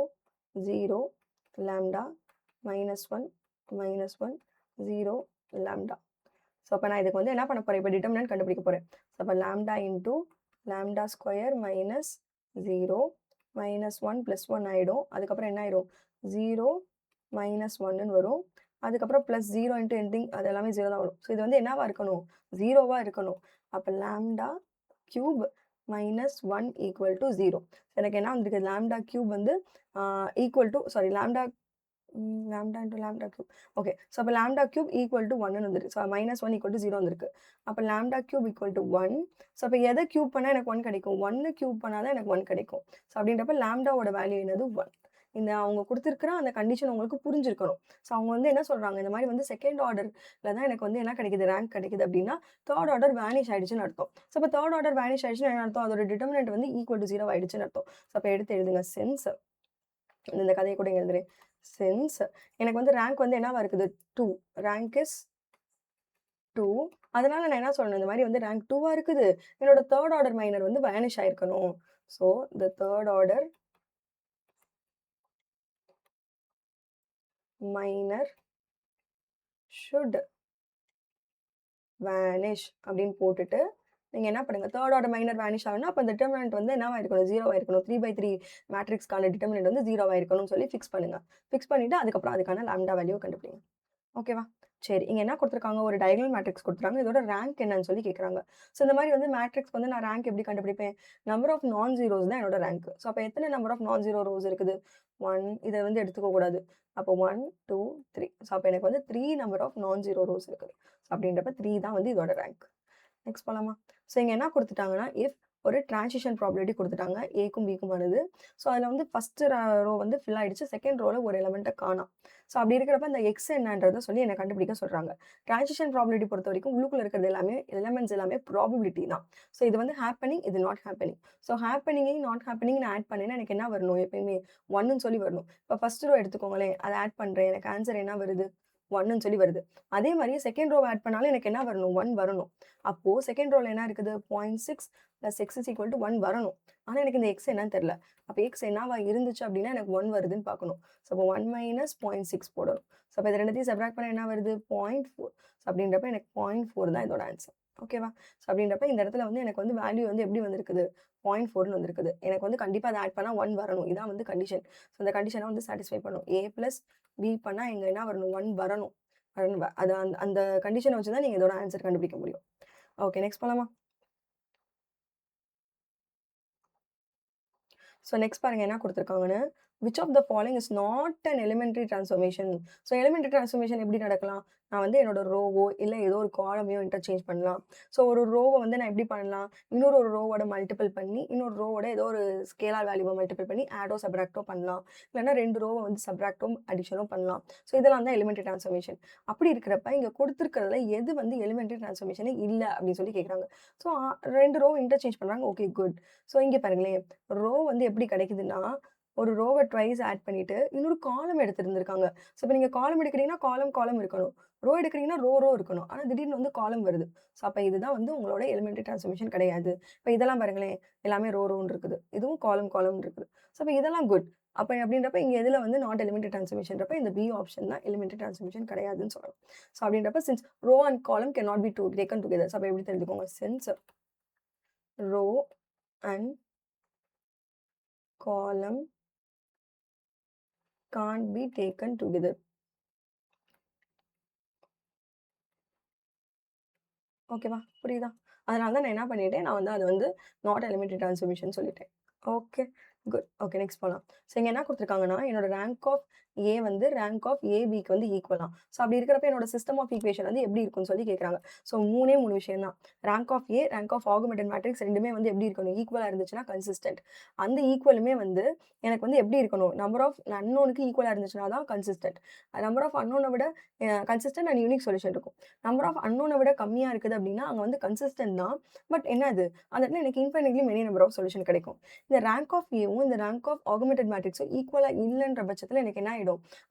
0 lambda -1 -1 0 lambda. So அப்போ நான் இதுக்கு வந்து என்ன பண்ண போகிறேன், இப்போ டிட்டர்மினன்ட் கண்டுபிடிக்க போகிறேன். ஸோ அப்போ லாம்டா இன்டூ லாம்டா ஸ்கொயர் -0 -1 + 1 ஆகிடும். அதுக்கப்புறம் என்ன ஆயிடும் 0 -1ன்னு வரும். அதுக்கப்புறம் ப்ளஸ் 0 இன்ட்டு எண்டிங் அது எல்லாமே 0 தான் வரும். ஸோ இது வந்து என்னவா இருக்கணும்? 0வா இருக்கணும். அப்ப lambda cube minus 1 equal to 0. எனக்கு என்ன வந்திருக்கு? லாம்ப்டா கியூப் வந்து equal to sorry lambda lambda into lambda cube. Okay. So அப்ப லாம்ப்டா கியூப் ஈக்குவல் டூ 1ன்னு வந்துருக்கு. ஸோ -1 ஈக்குவல் டூ 0 வந்திருக்கு. அப்ப lambda cube equal to 1. So அப்ப எத கியூப் பண்ணா எனக்கு 1 கிடைக்கும்? 1 கியூப் பண்ணா தான் எனக்கு 1 கிடைக்கும். ஸோ அப்படின்றப்ப லாம்ப்டாவோட வேல்யூ என்னது? 1. இந்த அவங்க குடுத்திருக்கிற அந்த கண்டிஷன் உங்களுக்கு புரிஞ்சிருக்கணும். ஸோ அவங்க வந்து என்ன சொல்றாங்க? இந்த மாரி வந்து செகண்ட் ஆர்டர்ல தான் எனக்கு வந்து என்ன கிடைக்குது? ரேங்க் கிடைக்குது அப்படின்னா, தேர்ட் ஆர்டர் வேனிஷ் ஆயிடுச்சுன்னு அர்த்தம். ஸோ அப்ப தேர்ட் ஆர்டர் வேனிஷ் ஆயிடுச்சுன்னா என்ன அர்த்தம்? அதோட டிட்டர்மினன்ட் வந்து ஈக்குவல் டூ 0 ஆயிடுச்சுன்னு அர்த்தம். ஸோ அப்ப எடுத்து எழுதுங்க. சின்ஸ் இந்த கதைய கூட இங்க எழுதுறேன். சின்ஸ் எனக்கு வந்து ரேங்க் வந்து என்னவா இருக்குது? 2. Rank is 2. அதனால நான் என்ன சொல்லணும்? இந்த மாரி வந்து ரேங்க் 2வா இருக்குது. என்னோட தேர்ட் ஆர்டர் மைனர் வந்து வேனிஷ் ஆயிருக்கணும். So the third order minor should vanish அப்படின்னு போட்டுட்டு, நீங்க என்ன பண்ணுங்க, தேர்ட் ஆர்டர் மைனர் வேனிஷ் ஆகும்னா, அப்ப டிட்டர்மினன்ட் வந்து என்னவா இருக்கணும்? 0வா இருக்கணும். 3/3 மேட்ரிக்ஸ்க்கான டிட்டர்மினன்ட் வந்து 0வா இருக்கணும்னு சொல்லி ஃபிக்ஸ் பண்ணுங்க. ஃபிக்ஸ் பண்ணிட்டு அதுக்கப்புறம் அதுக்கான லாம்ப்டா வேல்யூவ கண்டுபிடிங்க. ஓகேவா? சரி. இங்க என்ன குடுத்துருக்காங்க? ஒரு டயகனல் மேட்ரிக்ஸ் குடுத்துருக்காங்க. இதோட ரேங்க் என்னன்னு சொல்லி கேட்குறாங்க. ஸோ இந்த மாரி வந்து மேட்ரிக்ஸ்க்கு வந்து நான் ரேங்க் எப்படி கண்டுபிடிப்பேன்? நம்பர் ஆஃப் நான் ஜீரோஸ் தான் என்னோட ரேங்க். ஸோ அப்ப எத்தன நம்பர் ஆஃப் நான் ஜீரோ ரோஸ் இருக்குது? 1 இத வந்து எடுத்துக்க கூடாது. அப்போ 1, 2, 3. ஸோ அப்ப எனக்கு வந்து 3 நம்பர் ஆஃப் நான் ஜீரோ ரோஸ் இருக்குது. அப்படின்றப்ப 3 தான் வந்து இதோட ரேங்க். நெக்ஸ்ட் போலாமா? ஸோ இங்க என்ன குடுத்துட்டாங்கன்னா, இஃப் ஒரு டிரான்சிஷன் ப்ராபபிலிட்டி குடுத்துட்டாங்க. ஏக்கும் பிக்குமானது. ஸோ அதுல வந்து ஃபர்ஸ்ட் ரோ வந்து ஃபில் ஆயிடுச்சு. செகண்ட் ரோல ஒரு எலிமெண்ட்ட காணோம். ஸோ அப்படி இருக்கிறப்ப இந்த எக்ஸ் என்னன்றத சொல்லி என்ன கண்டுபிடிக்க சொல்றாங்க. டிரான்சிஷன் ப்ராபபிலிட்டி பொறுத்தவரைக்கும் உள்ளுக்குள்ள இருக்கிறது எல்லாமே எலிமெண்ட்ஸ் எல்லாமே ப்ராபபிலிட்டி தான். ஸோ இது வந்து ஹேப்பனிங், இது நாட் ஹேப்பனிங். ஸோ ஹேப்பனிங்கையும், நாட் ஹேப்பனிங் நான் ஆட் பண்ணேன்னா எனக்கு என்ன வரணும்? எப்பயுமே 1ன்னு சொல்லி வரணும். இப்ப ஃபர்ஸ்ட் ரோ எடுத்துக்கோங்களேன். அத ஆட் பண்றேன். எனக்கு ஆன்ஸர் என்ன வருது? 1ன்னு சொல்லி வருது. அதே மாரி செகண்ட் ரோவ ஆட் பண்ணாலும் எனக்கு என்ன வரணும்? 1 வரணும். அப்போ செகண்ட் ரோல என்ன இருக்குது? 0.6 + x = 1 வரணும். ஆனா எனக்கு இந்த x என்னன்னு தெரியல. அப்ப x என்னவா இருந்துச்சு அப்படின்னா எனக்கு 1 வருதுன்னு பார்க்கணும். ஸோ அப்போ 1 - 0.6 போடணும். ஸோ அப்ப இது ரெண்டத்தையும் சப்ட்ராக்ட் பண்ணா என்ன வருது? 0.4. ஸோ அப்படின்றப்ப எனக்கு 0.4 தான் இதோட ஆன்ஸர். ஓகேவா? ஸோ அப்படின்றப்ப இந்த இடத்துல வந்து எனக்கு வந்து வேல்யூ வந்து எப்படி வந்திருக்குது? 0.4ன்னு வந்திருக்குது. எனக்கு வந்து கண்டிப்பா அத ஆட் பண்ணா 1 வரணும். இதான் வந்து கண்டிஷன். ஸோ இந்த கண்டிஷன வந்து சாட்டிஸ்ஃபை பண்ணும். a + b பண்ணா இங்க என்ன வரணும்? 1 வரணும். அது அந்த அந்த கண்டிஷன வச்சு தான் நீங்க இதோட ஆன்ஸர் கண்டுபிடிக்க முடியும். ஓகே. நெக்ஸ்ட் போலாமா? ஸோ நெக்ஸ்ட் பாருங்க என்ன குடுத்துருக்காங்கன்னு, which of the following is not an elementary transformation. So elementary transformation எப்படி நடக்கலாம்? நான் வந்து என்னோட ரோவோ, இல்ல ஏதோ ஒரு காலமையோ இன்டர்சேஞ்ச் பண்ணலாம். ஸோ ஒரு ரோவ வந்து நான் எப்படி பண்ணலாம்? இன்னொரு ஒரு ரோவோட மல்டிபிள் பண்ணி, இன்னொரு ரோவோட ஏதோ ஒரு ஸ்கேலார் வேல்யூவ மல்டிபிள் பண்ணி ஆடோ, சப்ட்ராக்டோ பண்ணலாம். இல்லன்னா 2 ரோவ வந்து சப்ட்ராக்டும், அடிஷனும் பண்ணலாம். ஸோ இதெல்லாம் தான் எலிமெண்டரி டிரான்ஸ்ஃபார்மேஷன். அப்படி இருக்கிறப்ப இங்க குடுத்திருக்கிறதுல எது வந்து எலிமெண்டரி டிரான்ஸ்ஃபார்மேஷனே இல்ல அப்படின்னு சொல்லி கேட்குறாங்க. ஸோ 2 ரோவ இன்டர்சேஞ்ச் பண்றாங்க. Okay, good. ஸோ இங்க பாருங்களேன். ரோ வந்து எப்படி கிடைக்குதுன்னா, ஒரு ரோவ ட்வைஸ் ஆட் பண்ணிட்டு, இன்னொரு காலம் எடுத்திருந்திருக்காங்க. ஸோ இப்ப நீங்க காலம் எடுக்கிறீங்கன்னா, காலம் இருக்கணும். ரோ எடுக்கிறீங்கன்னா, ரோ இருக்கணும். ஆனா திடீர்னு வந்து காலம் வருது. ஸோ அப்ப இதுதான் வந்து உங்களோட எலிமெண்டரி டிரான்ஸ்ஃபார்மேஷன் கிடையாது. இப்ப இதெல்லாம் பாருங்களேன், எல்லாமே ரோன்னு இருக்குது. இதுவும் காலம்ன்னு இருக்குது. ஸோ அப்ப இதெல்லாம் குட். அப்ப அப்படின்றப்ப இங்க எதுல வந்து நாட் எலிமெண்டரி டிரான்ஸ்ஃபார்மேஷன்றப்ப இந்த பி ஆப்ஷன் தான் எலிமெண்டரி டிரான்ஸ்ஃபார்மேஷன் கிடையாதுன்னு சொல்லலாம். ஸோ அப்படின்றப்ப since row and column can not be taken together. So அப்ப எப்படி தெரிஞ்சுக்கோங்க? Since row and column can't be taken together. ஓகேவா? புரியுதா? அதனால தான் நான் என்ன பண்ணிட்டேன், நான் வந்து அத வந்து நாட் எலிமெண்டரி டிரான்ஸ்ஃபார்மேஷன் சொல்லிட்டேன். ஓகே. குட். ஓகே. நெக்ஸ்ட் போலாம். ஸோ இங்க என்ன குடுத்துருக்காங்கன்னா, என்னோட ரேங்க் ஆஃப் ஏ வந்து ரேங்க் ஆஃப் ஏபிக்கு வந்து ஈக்குவலாம். ஸோ அப்படி இருக்கிறப்ப என்னோட சிஸ்டம் ஆஃப் ஈக்குவேஷன் வந்து எப்படி இருக்கும்னு சொல்லி கேட்குறாங்க. ஸோ 3 விஷயம் தான். Rank of A, rank of augmented matrix 2மே வந்து எப்படி இருக்கணும்? ஈக்குவலா இருந்துச்சுன்னா கன்சிஸ்டன்ட். அந்த ஈக்குவலுமே வந்து எனக்கு வந்து எப்படி இருக்கணும்? நம்பர் ஆஃப் அன்னோனுக்கு ஈக்குவலா இருந்துச்சுன்னா தான் கன்சிஸ்டன்ட். நம்பர் ஆஃப் அன்னோன விட கன்சிஸ்டன்ட் அண்ட் யூனிக் சொல்யூஷன் இருக்கும். நம்பர் ஆஃப் அன்னோன விட கம்மியா இருக்குது அப்படின்னா, அங்க வந்து கன்சிஸ்டன்ட் தான். பட் என்னது? அந்த இடத்துல எனக்கு infinitely many number of solution கிடைக்கும். இந்த ரேங்க் ஆஃப் ஏவும், இந்த ரேங்க் ஆஃப் ஆகுமென்டட் மேட்ரிக்ஸும் ஈக்குவலா இல்லன்ற பட்சத்துல எனக்கு என்ன ஆயிடும்?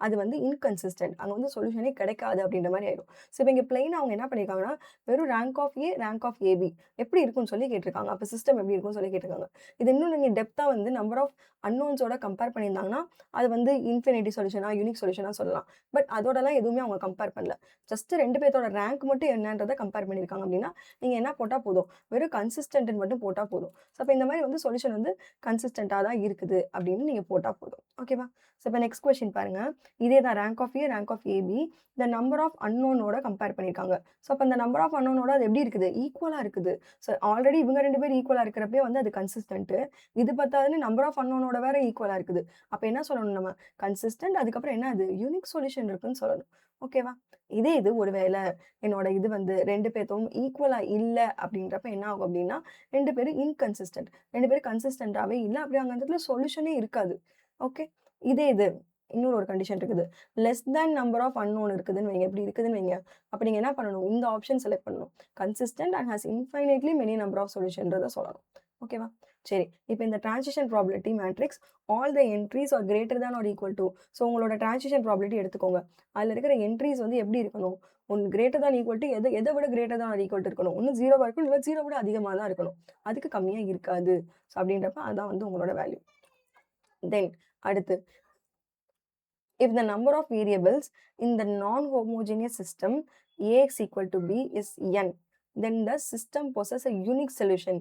அது வந்து இன்கன்சிஸ்டன்ட். அங்க வந்து சொல்யூஷனே கிடைக்காது அப்படின்ற மாரி ஆயிடும். ஸோ இப்ப இங்க பிளெயினா அவங்க என்ன பண்ணியிருக்காங்கன்னா, வெறும் rank of A, rank of AB எப்படி இருக்கும்னு சொல்லி கேட்டிருக்காங்க. அப்ப சிஸ்டம் எப்படி இருக்கும்னு சொல்லி கேட்டிருக்காங்க. இது இன்னும் நீங்க டெப்த்தா வந்து நம்பர் ஆஃப் அன்னோன்ஸோட கம்பேர் பண்ணியிருந்தாங்கன்னா, அது வந்து இன்ஃபினிட்டி சொல்யூஷனா, யூனிக் சொல்யூஷனா சொல்லலாம். பட் அதோடலாம் எதுவுமே அவங்க கம்பேர் பண்ணல. ஜஸ்ட் 2 பேத்தோட ரேங்க் மட்டும் என்னன்றத கம்பேர் பண்ணியிருக்காங்க அப்படின்னா, நீங்க என்ன போட்டா போதும்? வெறும் கன்சிஸ்டன்ட்ன்னு மட்டும் போட்டா போதும். ஸோ அப்ப இந்த மாரி வந்து சொல்யூஷன் வந்து கன்சிஸ்டன்ட்டா ஈக்குவலா இருக்குது அப்படின்னு நீங்க போட்டா போதும். ஓகேவா? ஸோ இப்ப நெக்ஸ்ட் கொஸ்டின் பாருங்க. இதே தான் rank of A, rank of AB இந்த நம்பர் ஆஃப் அன்னோனோட கம்பேர் பண்ணியிருக்காங்க. ஸோ அப்ப அந்த நம்பர் ஆஃப் அன்னோனோட அது எப்படி இருக்குது? ஈக்குவலா இருக்குது. ஸோ ஆல்ரெடி இவங்க 2 பேரும் ஈக்குவலா இருக்கிறப்பயே வந்து அது கன்சிஸ்டன்ட். இது பத்தாதுன்னு நம்பர் ஆஃப் அன்னோனோட வேற ஈக்குவலா இருக்குது. அப்ப என்ன சொல்லணும் நம்ம? கன்சிஸ்டன்ட் அதுக்கப்புறம் என்ன அது? யூனிக் சொல்யூஷன் இருக்குன்னு சொல்லணும். ஓகேவா? இதே இது ஒரு வேள என்னோட இது வந்து 2 பேத்தும் ஈக்குவலா இல்ல அப்படின்றப்ப என்ன ஆகும் அப்படின்னா, 2 பேரும் இன்கன்சிஸ்டன்ட். 2 பேரும் கன்சிஸ்டன்ட்டாவே இல்ல. அப்படி அந்த இடத்துல சொல்யூஷனே இருக்காது. ஓகே. இதே இது இன்னொரு ஒரு கண்டிஷன் இருக்குது. Less than number of unknown இருக்குதுன்னு வைங்க. இப்படி இருக்குதுன்னு வைங்க. அப்ப நீங்க என்ன பண்ணணும்? இந்த ஆப்ஷன் செலக்ட் பண்ணணும். Consistent and has infinitely many number of சொல்யூஷன்றத சொல்லணும். ஓகேவா? சரி. இப்ப இந்த transition probability matrix all the entries are greater than or equal to. So உங்களோட டிரான்சிஷன் ப்ராபபிலிட்டி எடுத்துக்கோங்க. அதுல இருக்கிற என்ட்ரீஸ் வந்து எப்படி இருக்கணும்? ஒண்ணு கிரேட்டர் தேன் ஈக்குவல் டூ எத விட greater than or equal to இருக்கணும். ஒண்ணு 0வா இருக்கணும். இல்ல 0 விட அதிகமா தான் இருக்கணும். அதுக்கு கம்மியா இருக்காது. ஸோ அப்படின்றப்ப அதான் வந்து உங்களோட வேல்யூ. தென் அடுத்து if the number of variables in the non-homogeneous system Ax equal to b is n, then the system possess a unique solution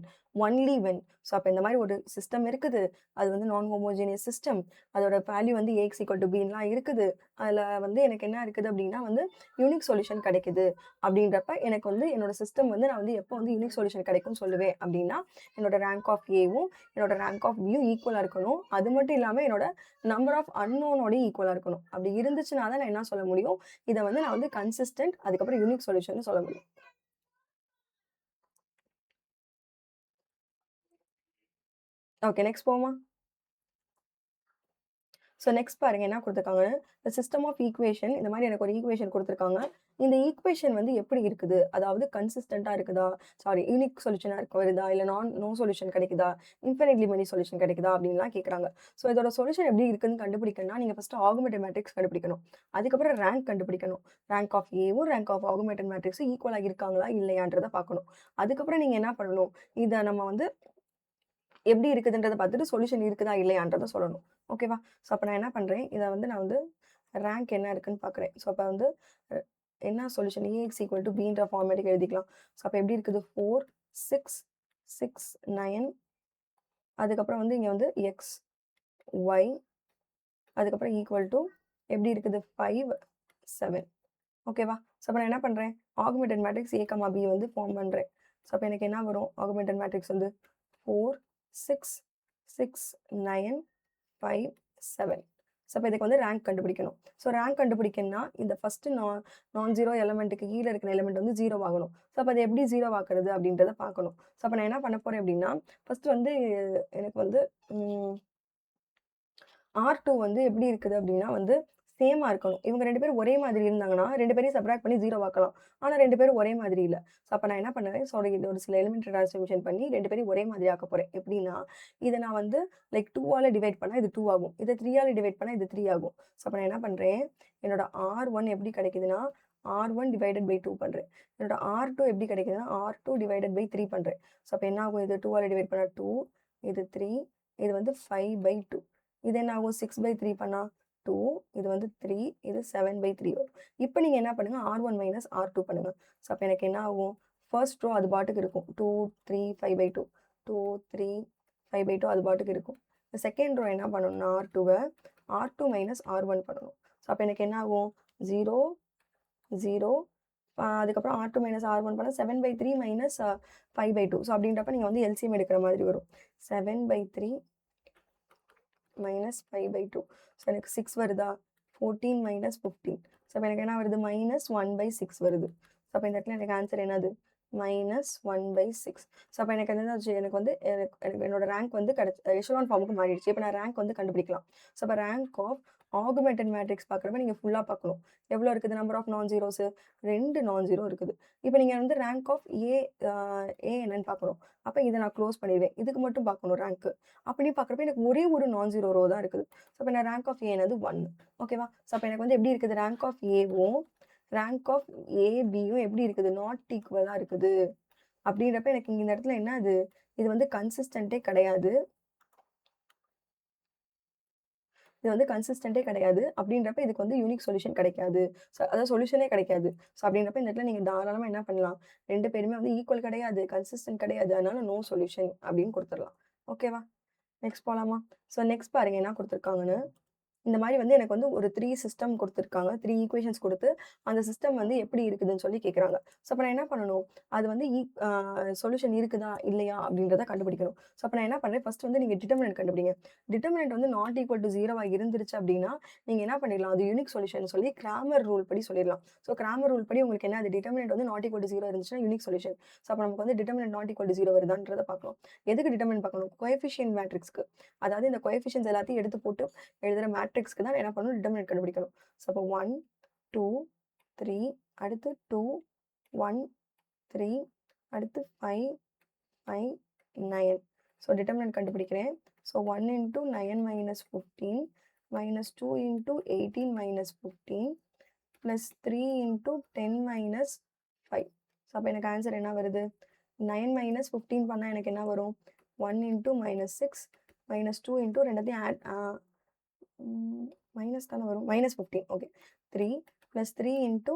only when. So அப்போ இந்த மாதிரி ஒரு சிஸ்டம் இருக்குது. அது வந்து நான் ஹோமோஜினியஸ் சிஸ்டம். அதோட வேல்யூ வந்து Ax equal to bலாம் இருக்குது. அதில் வந்து எனக்கு என்ன இருக்குது அப்படின்னா வந்து யூனிக் சொல்யூஷன் கிடைக்குது. அப்படின்றப்ப எனக்கு வந்து என்னோட சிஸ்டம் வந்து நான் வந்து எப்போ வந்து யூனிக் சொல்யூஷன் கிடைக்கும்னு சொல்லுவேன் அப்படின்னா, என்னோட ரேங்க் ஆஃப் ஏவும் என்னோட ரேங்க் ஆஃப் பியும் ஈக்குவலாக இருக்கணும். அது மட்டும் இல்லாமல் என்னோட நம்பர் ஆஃப் அன்னோனோடய ஈக்குவலா இருக்கணும். அப்படி இருந்துச்சுன்னா தான் நான் என்ன சொல்ல முடியும்? இத வந்து நான் வந்து கன்சிஸ்டன்ட் அதுக்கப்புறம் யூனிக் சொல்யூஷன்னு சொல்ல முடியும். ஓகே. நெக்ஸ்ட் போவோமா? ஸோ நெக்ஸ்ட் பாருங்க என்ன குடுத்துருக்காங்கன்னு, தி சிஸ்டம் ஆஃப் ஈக்குவேஷன் இந்த மாரி எனக்கு ஒரு ஈக்குவேஷன் குடுத்துருக்காங்க. இந்த ஈக்குவேஷன் வந்து எப்படி இருக்குது? அதாவது கன்சிஸ்டன்ட்டா இருக்குதா? சாரி யூனிக் சொல்யூஷனா வருதா? இல்ல நோ சொல்யூஷன் கிடைக்குதா? இன்ஃபினிட்லி மெனி சொல்யூஷன் கிடைக்குதா? அப்படின்லாம் கேட்குறாங்க. ஸோ இதோட சொல்யூஷன் எப்படி இருக்குன்னு கண்டுபிடிக்கணும்னா, நீங்க ஃபர்ஸ்ட் ஆகுமென்டட் மேட்ரிக்ஸ் கண்டுபிடிக்கணும். அதுக்கப்புறம் ரேங்க் கண்டுபிடிக்கணும். ரேங்க் ஆஃப் ஏவும், ரேங்க் ஆஃப் ஆகுமென்டட் மேட்ரிக்ஸும் ஈக்குவலா இருக்காங்களா? இல்லையான்றத பார்க்கணும். அதுக்கப்புறம் நீங்க என்ன பண்ணணும்? இத நம்ம வந்து எப்படி இருக்குதுன்றத பார்த்துட்டு சொல்யூஷன் இருக்குதா இல்லையான்றத சொல்லணும். ஓகேவா? ஸோ அப்ப நான் என்ன பண்றேன், இத வந்து நான் வந்து ரேங்க் என்ன இருக்குன்னு பார்க்குறேன். ஸோ அப்ப வந்து அ என்ன சொல்யூஷன் Ax ஈக்குவல் டூ Bன்ற ஃபார்மேட்டுக்கு எழுதிக்கலாம். ஸோ அப்ப எப்படி இருக்குது 4, 6, 6, 9 அதுக்கப்புறம் வந்து இங்க வந்து x, y அதுக்கப்புறம் ஈக்குவல் டூ எப்படி இருக்குது 5, 7 ஓகேவா? ஸோ அப்ப நான் என்ன பண்றேன், ஆகுமென்டட் மேட்ரிக்ஸ் A, B வந்து ஃபார்ம் பண்றேன். ஸோ அப்ப எனக்கு என்ன வரும்? ஆகுமென்டட் மேட்ரிக்ஸ் வந்து 4, 6, 6, 9, 5, 7. ஸோ அப்ப இதுக்கு வந்து ரேங்க் கண்டுபிடிக்கணும். ஸோ ரேங்க் கண்டுபிடிக்கணும்னா, இந்த ஃபர்ஸ்ட் நான் ஜீரோ எலிமெண்ட்டுக்கு கீழ இருக்கிற எலிமெண்ட் வந்து 0 ஆகணும். ஸோ அப்ப அத எப்படி 0 ஆக்குறது அப்படின்றத பார்க்கணும். ஸோ அப்ப நான் என்ன பண்ண போறேன் அப்படின்னா, ஃபர்ஸ்ட் வந்து எனக்கு வந்து ம் R2 வந்து எப்படி இருக்குது அப்படின்னா வந்து சேமா இருக்கணும். இவங்க 2 பேரும் ஒரே மாதிரி இருந்தாங்கன்னா, 2 பேரையும் சப்ட்ராக்ட் பண்ணி 0 ஆக்கலாம். ஆனா 2 பேரும் ஒரே மாதிரி இல்ல. ஸோ அப்ப நான் என்ன பண்ணுவேன், சாரி இது ஒரு சில எலிமெண்டரி டிரான்ஸ்ஃபார்மேஷன் பண்ணி 2 பேரையும் ஒரே மாதிரி ஆக்க போறேன். எப்படின்னா, இத நான் வந்து லைக் 2 ஆல டிவைட் பண்ணா இது 2 ஆகும். இத 3 ஆல டிவைட் பண்ணா இது 3 ஆகும். ஸோ அப்ப நான் என்ன பண்றேன், என்னோட R1 எப்படி கிடைக்குதுன்னா, R1 டிவைடட் பை 2 பண்றேன். என்னோட R2 எப்படி கிடைக்குதுன்னா, R2 டிவைடட் பை 3 பண்றேன். ஸோ அப்ப என்ன ஆகும், இது 2 ஆல டிவைட் பண்ணா 2, இது 3, இது வந்து 5/2. இது என்ன ஆகும் 6/3 பண்ணா 2, இது வந்து 3, இது 7/3 வரும். இப்ப நீங்க என்ன பண்ணுங்க, R1 மைனஸ் R2 பண்ணுங்க. ஸோ அப்ப எனக்கு என்ன ஆகும், ஃபர்ஸ்ட் ரோ அது பாட்டுக்கு இருக்கும். 2, 3, 5/2, 2, 3, 5/2 அது பாட்டுக்கு இருக்கும். செகண்ட் ரோ என்ன பண்ணணும்னா R2வ R2 மைனஸ் R1 பண்ணணும். ஸோ அப்ப எனக்கு என்ன ஆகும் 0, 0 அதுக்கப்புறம் R2 மைனஸ் R1 பண்ணா 7/3 மைனஸ் 5/2. ஸோ அப்படின்றப்ப நீங்க வந்து எல்சிஎம் எடுக்கிற மாதிரி வரும். 7/3 minus 5/2. ஸோ எனக்கு 6 வருதா? 14 minus 15. ஸோ அப்ப எனக்கு என்ன வருது? minus 1/6 வருது. ஸோ அப்ப இந்த இடத்துல எனக்கு ஆன்சர் என்னது? minus 1/6. ஸோ அப்ப எனக்கு என்னாச்சு? எனக்கு வந்து எனக்கு என்னோட ரேங்க் வந்து எஷெலான் ஃபார்முக்கு மாறிடுச்சு. இப்ப நான் ரேங்க் வந்து கண்டுபிடிக்கலாம். ஸோ அப்ப ரேங்க் ஆஃப் ஆகுமென்டட் மேட்ரிக்ஸ் பார்க்குறப்ப நீங்க ஃபுல்லா பார்க்கணும். எவ்வளோ இருக்குது? நம்பர் ஆஃப் நான் ஜீரோஸ் 2 நான் ஜீரோ இருக்குது. இப்ப நீங்க வந்து ரேங்க் ஆஃப் ஏ என்னன்னு பார்க்கணும். அப்ப இத நான் க்ளோஸ் பண்ணிடுவேன். இதுக்கு மட்டும் பார்க்கணும் ரேங்க். அப்படி பார்க்குறப்ப எனக்கு ஒரே ஒரு நான் ஜீரோ ரோ தான் இருக்குது. ஸோ அப்ப நான் ரேங்க் ஆஃப் ஏ என்னது 1. ஓகேவா? ஸோ அப்ப எனக்கு வந்து எப்படி இருக்குது? ரேங்க் ஆஃப் ஏவும் ரேங்க் ஆஃப் ஏபியும் எப்படி இருக்குது? நாட் ஈக்குவலா இருக்குது. அப்படின்றப்ப எனக்கு இங்க இந்த இடத்துல என்ன அது? இது வந்து கன்சிஸ்டன்ட்டே கிடையாது. இது வந்து கன்சிஸ்டன்ட்டே கிடையாது. அப்படின்றப்ப இதுக்கு வந்து யூனிக் சொல்யூஷன் கிடைக்காது. அதாவது சொல்யூஷனே கிடைக்காது. ஸோ அப்படின்றப்ப இந்த இடத்துல நீங்க தாராளமா என்ன பண்ணலாம்? 2 பேருமே வந்து ஈக்குவல் கிடையாது, கன்சிஸ்டன்ட் கிடையாது. அதனால நோ சொல்யூஷன் அப்படின்னு குடுத்துறலாம். ஓகேவா? நெக்ஸ்ட் போலாமா? ஸோ நெக்ஸ்ட் பாருங்க என்ன குடுத்துருக்காங்கன்னு. இந்த மாரி வந்து எனக்கு வந்து ஒரு 3 சிஸ்டம் குடுத்துருக்காங்க. 3 ஈக்குவேஷன்ஸ் குடுத்து, அந்த சிஸ்டம் வந்து எப்படி இருக்குதுன்னு சொல்லி கேட்குறாங்க. ஸோ அப்ப நான் என்ன பண்ணணும்? அது வந்து சொல்யூஷன் இருக்குதா? இல்லையா? அப்படின்றத கண்டுபிடிக்கணும். ஸோ அப்ப நான் என்ன பண்றேன், ஃபர்ஸ்ட் வந்து நீங்க டிட்டர்மினன்ட் கண்டுபிடிங்க. டிட்டர்மினன்ட் வந்து நாட் ஈக்குவல் டூ 0வா இருந்துருச்சு அப்படின்னா, நீங்க என்ன பண்ணிடலாம், அது யூனிக் சொல்யூஷன் சொல்லி கிராமர் ரூல் படி சொல்லிடலாம். ஸோ கிராமர் ரூல் படி உங்களுக்கு என்ன, அது டிட்டர்மினன்ட் வந்து நாட் ஈக்குவல் டூ 0 இருந்துச்சுன்னா யூனிக் சொல்யூஷன். ஸோ அப்ப நமக்கு வந்து டிட்டர்மினன்ட் நாட் ஈக்குவல் டூ 0 வருதான்றத பார்க்கணும். எதுக்கு டிட்டர்மினன்ட் பார்க்கணும்? கோஎஃபிஷியன்ட் மேட்ரிக்ஸ்க்கு. அதாவது இந்த கோஎஃபிஷியன்ட்ஸ் எல்லாத்தையும் எடுத்து போட்டு எழுதுற மேட்ரிக்ஸ்க்கு தான் என்ன பண்ணணும், டிட்டர்மினன்ட் கண்டுபிடிக்கணும். ஸோ அப்போ 1, 2, 3 அடுத்து 2, 1, 3 அடுத்து 5, 5, 9. ஸோ டிட்டர்மினன்ட் கண்டுபிடிக்கிறேன். So 1 into 9 minus 15 minus 2 into 18 minus 15 plus 3 into 10 minus 5. So அப்போ எனக்கு ஆன்சர் என்ன வருது? 9 minus 15 பண்ணால் எனக்கு என்ன வரும்? 1 into minus 6 minus 2 into ரெண்டத்தையும் add minus தானே வரும், -15. ஓகே, 3 + 3 ×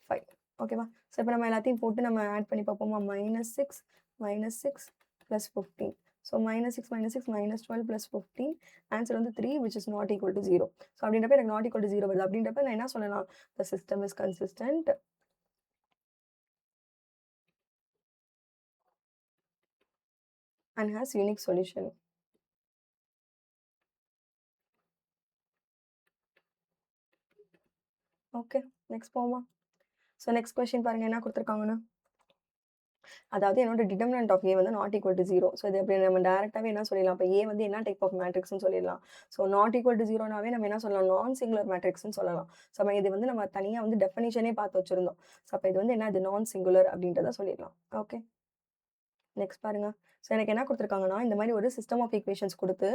5. ஓகேவா? ஸோ இப்போ நம்ம எல்லாத்தையும் போட்டு நம்ம ஆட் பண்ணி பார்ப்போமா? -6 -6 + 15. ஸோ -6 -6 -12 + 15. ஆன்சர் வந்து 3 which is not equal to 0. So அப்படின்றப்ப எனக்கு நாட் ஈக்குவல் டு 0 வருது. அப்படின்றப்ப நான் என்ன சொல்லலாம்? The system is consistent and has unique solution. Okay, next போவோமா? ஸோ நெக்ஸ்ட் கொஸ்டின் பாருங்க என்ன குடுத்துருக்காங்கன்னு. அதாவது என்னோட டிட்டர்மினன்ட் ஆஃப் ஏ வந்து நாட் ஈக்குவல் டு 0. ஸோ இது அப்படி நம்ம டைரக்டாவே என்ன சொல்லிடலாம்? அப்ப ஏ வந்து என்ன டைப் ஆஃப் மேட்ரிக்ஸ்ன்னு சொல்லிடலாம். ஸோ நாட் ஈக்குவல் டு 0னாவே நம்ம என்ன சொல்லலாம்? நான் சிங்குலர் மேட்ரிக்ஸ்ன்னு சொல்லலாம். ஸோ அப்ப இது வந்து நம்ம தனியா வந்து டெஃபினிஷனே பார்த்து வச்சிருந்தோம். ஸோ அப்ப இது வந்து என்னது? நான் சிங்குலர் அப்படின்றத சொல்லிடலாம். ஓகே. நெக்ஸ்ட் பாருங்க. ஸோ எனக்கு என்ன குடுத்துருக்காங்கன்னா, இந்த மாரி ஒரு சிஸ்டம் ஆஃப் ஈக்குவேஷன்ஸ் குடுத்து,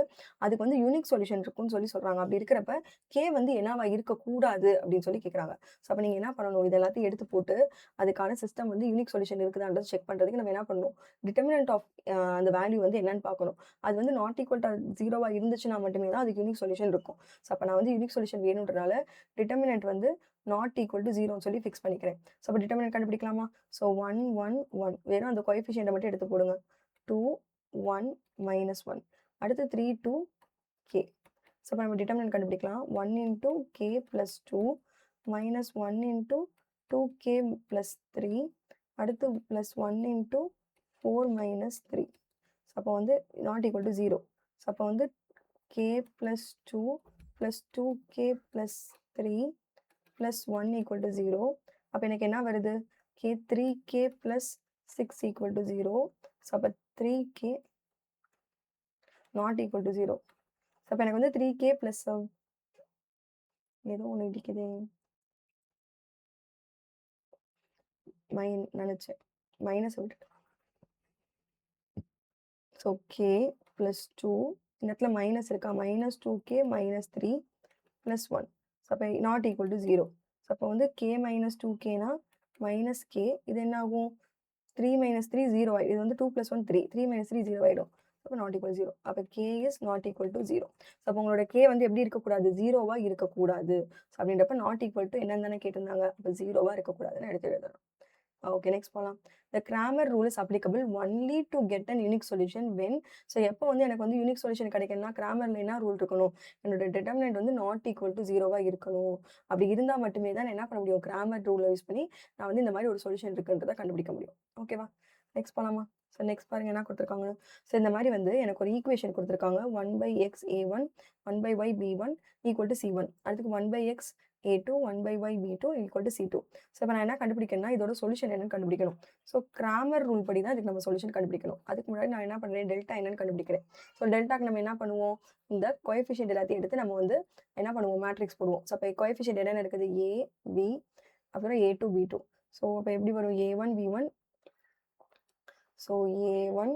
அதுக்கு வந்து யூனிக் சொல்யூஷன் இருக்குன்னு சொல்லி சொல்றாங்க. அப்படி இருக்கிறப்ப, கே வந்து என்னவா இருக்கக்கூடாது அப்படின்னு சொல்லி கேட்குறாங்க. ஸோ அப்ப நீங்க என்ன பண்ணணும்? இது எல்லாத்தையும் எடுத்து போட்டு, அதுக்கான சிஸ்டம் வந்து யூனிக் சொல்யூஷன் இருக்குதான்றத செக் பண்றதுக்கு நம்ம என்ன பண்ணணும்? டிட்டர்மினன்ட் ஆஃப் அந்த வேல்யூ வந்து என்னன்னு பார்க்கணும். அது வந்து நாட் ஈக்குவல் டு 0வா இருந்துச்சுன்னா மட்டுமே தான் அதுக்கு யூனிக் சொல்யூஷன் இருக்கும். ஸோ அப்ப நான் வந்து யூனிக் சொல்யூஷன் வேணுன்றனால, டிட்டர்மினன்ட் வந்து நாட் ஈக்குவல் டு 0ன்னு சொல்லி ஃபிக்ஸ் பண்ணிக்கிறேன். ஸோ அப்ப டிட்டர்மினன்ட் கண்டுபிடிக்கலாமா? ஸோ 1, 1, 1 வெறும் அந்த கோஎஃபிஷியன்ட்ட மட்டும் எடுத்து போடுங்க. 2, 1, -1. அடுத்து 3, 2, k. ஸோ அப்ப நம்ம டிட்டர்மினன்ட் கண்டுபிடிக்கலாம். 1 into k + 2 -1 into 2k + 3 அடுத்து +1 into 4 - 3. ஸோ அப்போ வந்து நாட் ஈக்குவல் டு 0. ஸோ அப்போ வந்து k + 2 + 2k + 3 + 1 = 0. அப்போ எனக்கு என்ன வருது? 3k + 6 = 0. ஸோ அப்போ 3k not equal to 0. So அப்போ எனக்கு வந்து 3k ப்ளஸ் ஏதோ ஒன்று இடிக்குதே, நினச்சேன் மைனஸ் விட்டுட்டேன். ஸோ k + 2 இந்த இடத்துல மைனஸ் இருக்கா? -2k -3 + 1. ஸோ அப்போ நாட் ஈக்குவல் டு 0. ஸோ அப்போ வந்து k - 2kனா -k. இது என்ன ஆகும்? 3 - 3 0 ஆயிடும். இது வந்து 2 + 1 3. 3 - 3 0 ஆயிடும். அப்போ நாட் ஈக்குவல் 0. அப்போ k is not equal to 0. So அப்போ உங்களோட k வந்து எப்படி இருக்கக்கூடாது? 0வா இருக்கக்கூடாது. ஸோ அப்படின்றப்ப நாட் ஈக்குவல் டு என்னன்னு தானே கேட்டிருந்தாங்க? அப்போ 0வா இருக்கக்கூடாதுன்னு எடுத்து எழுதணும். ஓகே, நெக்ஸ்ட் போலாம். The Cramer rule is applicable only to get an unique solution when. So எப்போ வந்து எனக்கு வந்து யூனிக் சொல்யூஷன் கிடைக்கணும்னா, கிராமர்ல என்ன ரூல் இருக்கணும்? என்னோட டிட்டர்மினன்ட் வந்து நாட் ஈக்குவல் டு 0வா இருக்கணும். அப்படி இருந்தா மட்டுமே தான் நான் என்ன பண்ண முடியும்? கிராமர் ரூலை யூஸ் பண்ணி நான் வந்து இந்த மாதிரி ஒரு சொல்யூஷன் இருக்குன்றத கண்டுபிடிக்க முடியும். ஓகேவா? நெக்ஸ்ட் போலாமா? ஸோ நெக்ஸ்ட் பாருங்க என்ன கொடுத்துருக்காங்க. ஸோ இந்த மாதிரி வந்து எனக்கு ஒரு ஈக்குவேஷன் கொடுத்துருக்காங்க. 1/x a1 1/y b1 equal to c1. அடுத்து 1/x a2 1/y b2 equal to c2. So இப்போ நான் என்ன கண்டுபிடிக்கணும்னா, இதோட சொல்யூஷன் என்னன்னு கண்டுபிடிக்கணும். ஸோ கிராமர் ரூல் படி தான் இதுக்கு நம்ம சொல்யூஷன் கண்டுபிடிக்கணும். அதுக்கு முன்னாடி நான் என்ன பண்ணுறேன்? டெல்டா என்னன்னு கண்டுபிடிக்கிறேன். ஸோ டெல்டாக்கு நம்ம என்ன பண்ணுவோம்? இந்த கோஎஃபிஷியன்ட் எல்லாத்தையும் எடுத்து நம்ம வந்து என்ன பண்ணுவோம்? மேட்ரிக்ஸ் போடுவோம். ஸோ அப்போ கோஎஃபிஷியன்ட் என்னென்ன இருக்குது? a b அப்புறம் a2 b2. ஸோ அப்போ எப்படி வரும்? a1 b1. ஸோ a1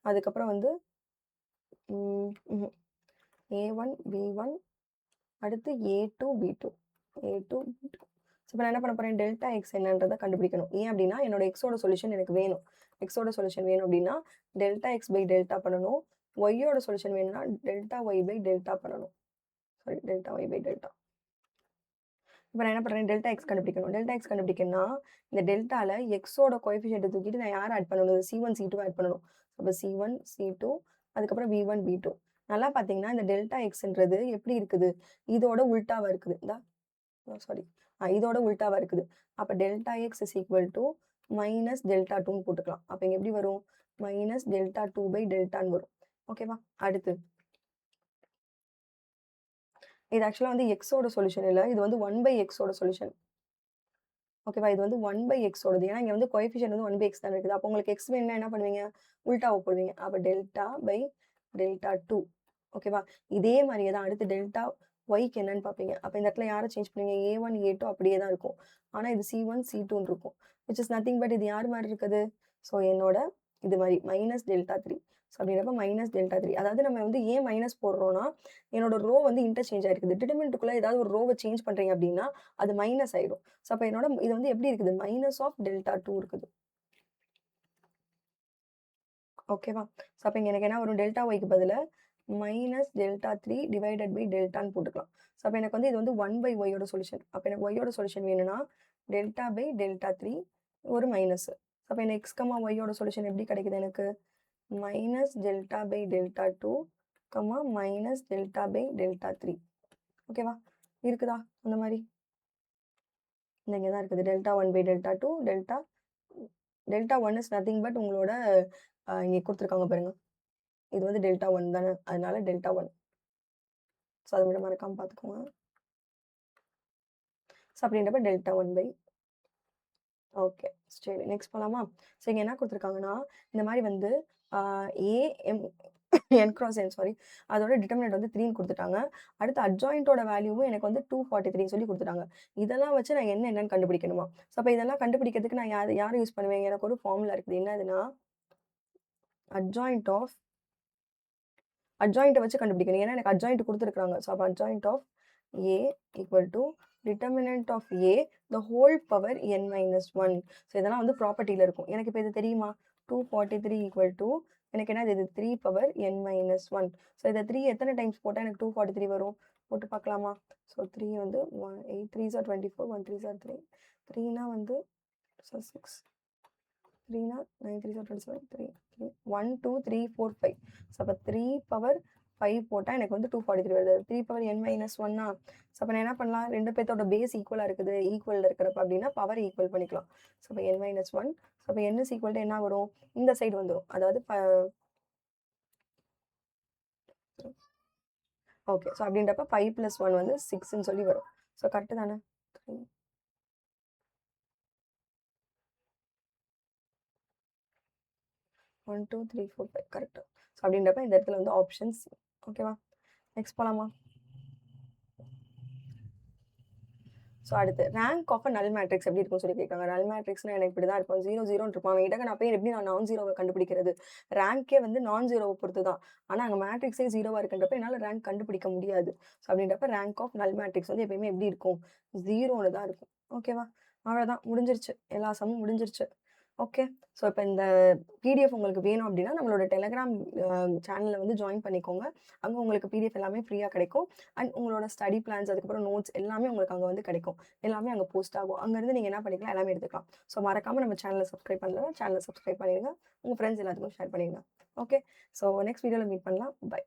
அதுக்கப்புறம் வந்து a1 b1 அடுத்து a2 b2 a2 b2. So இப்போ நான் என்ன பண்ண போறேன்? டெல்டா எக்ஸ் என்னன்றதை கண்டுபிடிக்கணும். ஏன் அப்படின்னா என்னோட எக்ஸோட சொல்யூஷன் எனக்கு வேணும். எக்ஸோட சொல்யூஷன் வேணும் அப்படின்னா டெல்டா எக்ஸ் பை டெல்டா பண்ணணும். ஒய்யோட சொல்யூஷன் வேணும்னா டெல்டா ஒய் பை டெல்டா பண்ணணும். Sorry, delta Y by delta. இப்போ நான் என்ன பண்ணுறேன்? டெல்டா எக்ஸ் கண்டுபிடிக்கணும். டெல்டா எக்ஸ் கண்டுபிடிக்கணும்னா இந்த டெல்டாவில் எக்ஸோட கோஎஃபிஷியன்ட்டை தூக்கிட்டு நான் யார் ஆட் பண்ணணும்? c1 c2 ஆட் பண்ணணும். அப்போ c1 c2 அதுக்கப்புறம் V1, V2. நல்லா பார்த்தீங்கன்னா, இந்த டெல்டா எக்ஸ்ன்றது எப்படி இருக்குது? இதோட உல்டாவா இருக்குது. சாரி. இதோட உல்டாவா இருக்குது. அப்ப delta x is equal to minus delta 2ன்னு போட்டுக்கலாம். அப்ப இங்க எப்படி வரும்? மைனஸ் டெல்டா 2 பை டெல்டான்னு வரும். ஓகேவா? அடுத்து. இது ஆக்சுவலா வந்து எக்ஸோட சொல்யூஷன் இல்ல. இது வந்து 1 பை எக்ஸோட சொல்யூஷன். ஓகேவா? இது வந்து 1 பை எக்ஸோடது. ஏன்னா, இங்க வந்து கோஎஃபிஷியன்ட் வந்து 1 பை எக்ஸ் தானே இருக்குது. அப்போ உங்களுக்கு எக்ஸ் வேணும்னா என்ன பண்ணுவீங்க? உல்டாவா போடுவீங்க. அப்ப டெல்டா பை டெல்டா 2. ஓகேவா? இதே மாரியே தான் அடுத்து டெல்டா ஒய்க்கு என்னன்னு பார்ப்பீங்க. அப்ப இந்த இடத்துல யார சேஞ்ச் பண்ணுவீங்க? A1, A2 அப்படியே தான் இருக்கும். ஆனா இது C1, C2ன்னு இருக்கும். விச் இஸ் நத்திங் பட் இது யார் மாரி இருக்குது? ஸோ என்னோட இது மாரி மைனஸ் டெல்டா 3. ஸோ அப்படிங்கிறப்ப மைனஸ் டெல்டா 3. அதாவது நம்ம வந்து ஏன் மைனஸ் போடுறோம்னா, என்னோட ரோ வந்து இன்டர்சேஞ்ச் ஆயிருக்குது. டிட்டர்மினன்ட்க்குள்ள ஏதாவது ஒரு ரோவ சேஞ்ச் பண்றீங்க அப்படின்னா, அது மைனஸ் ஆயிடும். ஸோ அப்ப என்னோட இது வந்து எப்படி இருக்குது? மைனஸ் ஆஃப் டெல்டா 2 இருக்குது. ஓகேவா? ஸோ அப்ப இங்க எனக்கு என்ன வரும்? டெல்டா ஒய்க்கு பதிலா மைனஸ் டெல்டா 3 டிவைடட் பை டெல்டான்னு போட்டுக்கலாம். ஸோ அப்ப எனக்கு வந்து இது வந்து 1 பை ஒய்யோட சொல்யூஷன். அப்ப எனக்கு ஒய்யோட சொல்யூஷன் வேணும்னா, டெல்டா பை டெல்டா 3 ஒரு மைனஸ். அப்ப எனக்கு எக்ஸ், ஒய்யோட சொல்யூஷன் எப்படி கிடைக்குது எனக்கு? Minus delta by delta 2, minus delta by delta 3. ஓகேவா? இருக்குதா? அந்த மாரி. இங்க தான் இருக்குது. Delta 1 by delta 2, delta 1 is nothing but உங்களோட இங்க குடுத்துருக்காங்க பாருங்க. இது வந்து டெல்டா 1 தானே. அதனால டெல்டா 1. ஸோ அத மட்டும் மறக்காம பார்த்துக்கோங்க. ஸோ அப்படின்றப்ப டெல்டா 1 பை ஓகே. சரி நெக்ஸ்ட் போலாமா? ஸோ இங்க என்ன குடுத்துருக்காங்கன்னா, இந்த மாரி வந்து ஏ, எம் என் கிராஸ் என் சாரி. அதோட டிட்டர்மினன்ட் வந்து 3ன்னு குடுத்துட்டாங்க. அடுத்து அட்ஜாயிண்ட்டோட வேல்யூவும் எனக்கு வந்து 243 சொல்லி குடுத்துட்டாங்க. இதெல்லாம் வச்சு நான் என்னன்னு கண்டுபிடிக்கணுமா? ஸோ அப்ப இதெல்லாம் கண்டுபிடிக்கிறதுக்கு நான் யார யூஸ் பண்ணுவேன்? எனக்கு ஒரு ஃபார்முலா இருக்குது. என்னதுன்னா, அட்ஜாயிண்ட் ஆஃப் அட்ஜாயிண்ட்ட வச்சு கண்டுபிடிக்கணும். ஏன்னா எனக்கு அட்ஜாயிண்ட் குடுத்துருக்காங்க. ஸோ அப்ப adjoint of A equal to determinant of A the whole power n minus 1. So இதெல்லாம் வந்து ப்ராப்பர்ட்டில இருக்கும். எனக்கு இப்ப இது தெரியுமா? 243 ஈக்குவல் டூ எனக்கு என்னது இது 3 பவர் n மைனஸ் 1. ஸோ இத 3 எத்தனை டைம்ஸ் போட்டா எனக்கு 243 வரும்? போட்டு பார்க்கலாமா? ஸோ 3 வந்து 8 3s are 24, 1 3s are 3. 3னா வந்து 6. 3னா 9 3s are 27, 3, 1 2 3 4 5. ஸோ அப்ப 3 பவர் 5 போட்டா எனக்கு வந்து 243 வருது. 3 பவர் n மைனஸ் 1னா ஸோ அப்ப நான் என்ன பண்ணலாம்? 2 பேத்தோட பேஸ் ஈக்குவலா இருக்குது. ஈக்குவல்ல இருக்கிறப்ப அப்படின்னா பவர் ஈக்குவல் பண்ணிக்கலாம். ஸோ அப்ப n மைனஸ் 1. ஸோ அப்ப n இஸ் ஈக்குவல் டு என்ன வரும்? இந்த சைடு வந்துரும். அதாவது ஓகே. ஸோ அப்படின்றப்ப 5 + 1 வந்து 6ன்னு சொல்லி வரும். ஸோ கரெக்ட் தானே? 1 2 3 4 5 கரெக்ட். ஸோ அப்படின்றப்ப இந்த இடத்துல வந்து ஆப்ஷன் சி. ஓகேவா? நெக்ஸ்ட் போலாமா? ஸோ அடுத்து rank of a null matrix எப்படி இருக்கும்னு சொல்லி கேட்காங்க. நல் மேட்ரிக்ஸ்னா எனக்கு இப்படி தான் இருக்கும். 0 0ன்னு இருக்கும். அவன் கிட்ட நான் போய் எப்படி நான் நான் ஜீரோவை கண்டுபிடிக்கிறது? ரேங்கே வந்து நான் ஜீரோவை பொறுத்து தான். ஆனா அங்க மேட்ரிக்ஸே 0வா இருக்குன்றப்ப என்னால ரேங்க் கண்டுபிடிக்க முடியாது. ஸோ அப்படின்றப்ப ரேங்க் ஆஃப் நல் மேட்ரிக்ஸ் வந்து எப்பயுமே எப்படி இருக்கும்? 0ன்னு தான் இருக்கும். ஓகேவா? அவ்வளோதான் முடிஞ்சிருச்சு. எல்லா சம்மும் முடிஞ்சிருச்சு. ஓகே. ஸோ இப்போ இந்த பிடிஎஃப் உங்களுக்கு வேணும் அப்படின்னா நம்மளோட டெலகிராம் சேனல்ல வந்து ஜாயின் பண்ணிக்கோங்க. அங்க உங்களுக்கு பிடிஎஃப் எல்லாமே ஃப்ரீயா கிடைக்கும். அண்ட் உங்களோட ஸ்டடி பிளான்ஸ் அதுக்கப்புறம் நோட்ஸ் எல்லாமே உங்களுக்கு அங்க வந்து கிடைக்கும். எல்லாமே அங்க போஸ்ட் ஆகும். அங்கருந்து நீங்க என்ன பண்ணிக்கலாம்? எல்லாமே எடுத்துக்கலாம். ஸோ மறக்காம நம்ம சேனலை சப்ஸ்கிரைப் பண்ணலன்னா சேனலை சப்ஸ்கிரைப் பண்ணிடுங்க. உங்க ஃப்ரெண்ட்ஸ் எல்லாத்துக்கும் ஷேர் பண்ணிடுங்க. ஓகே. ஸோ நெக்ஸ்ட் வீடியோல மீட் பண்ணலாம். பை.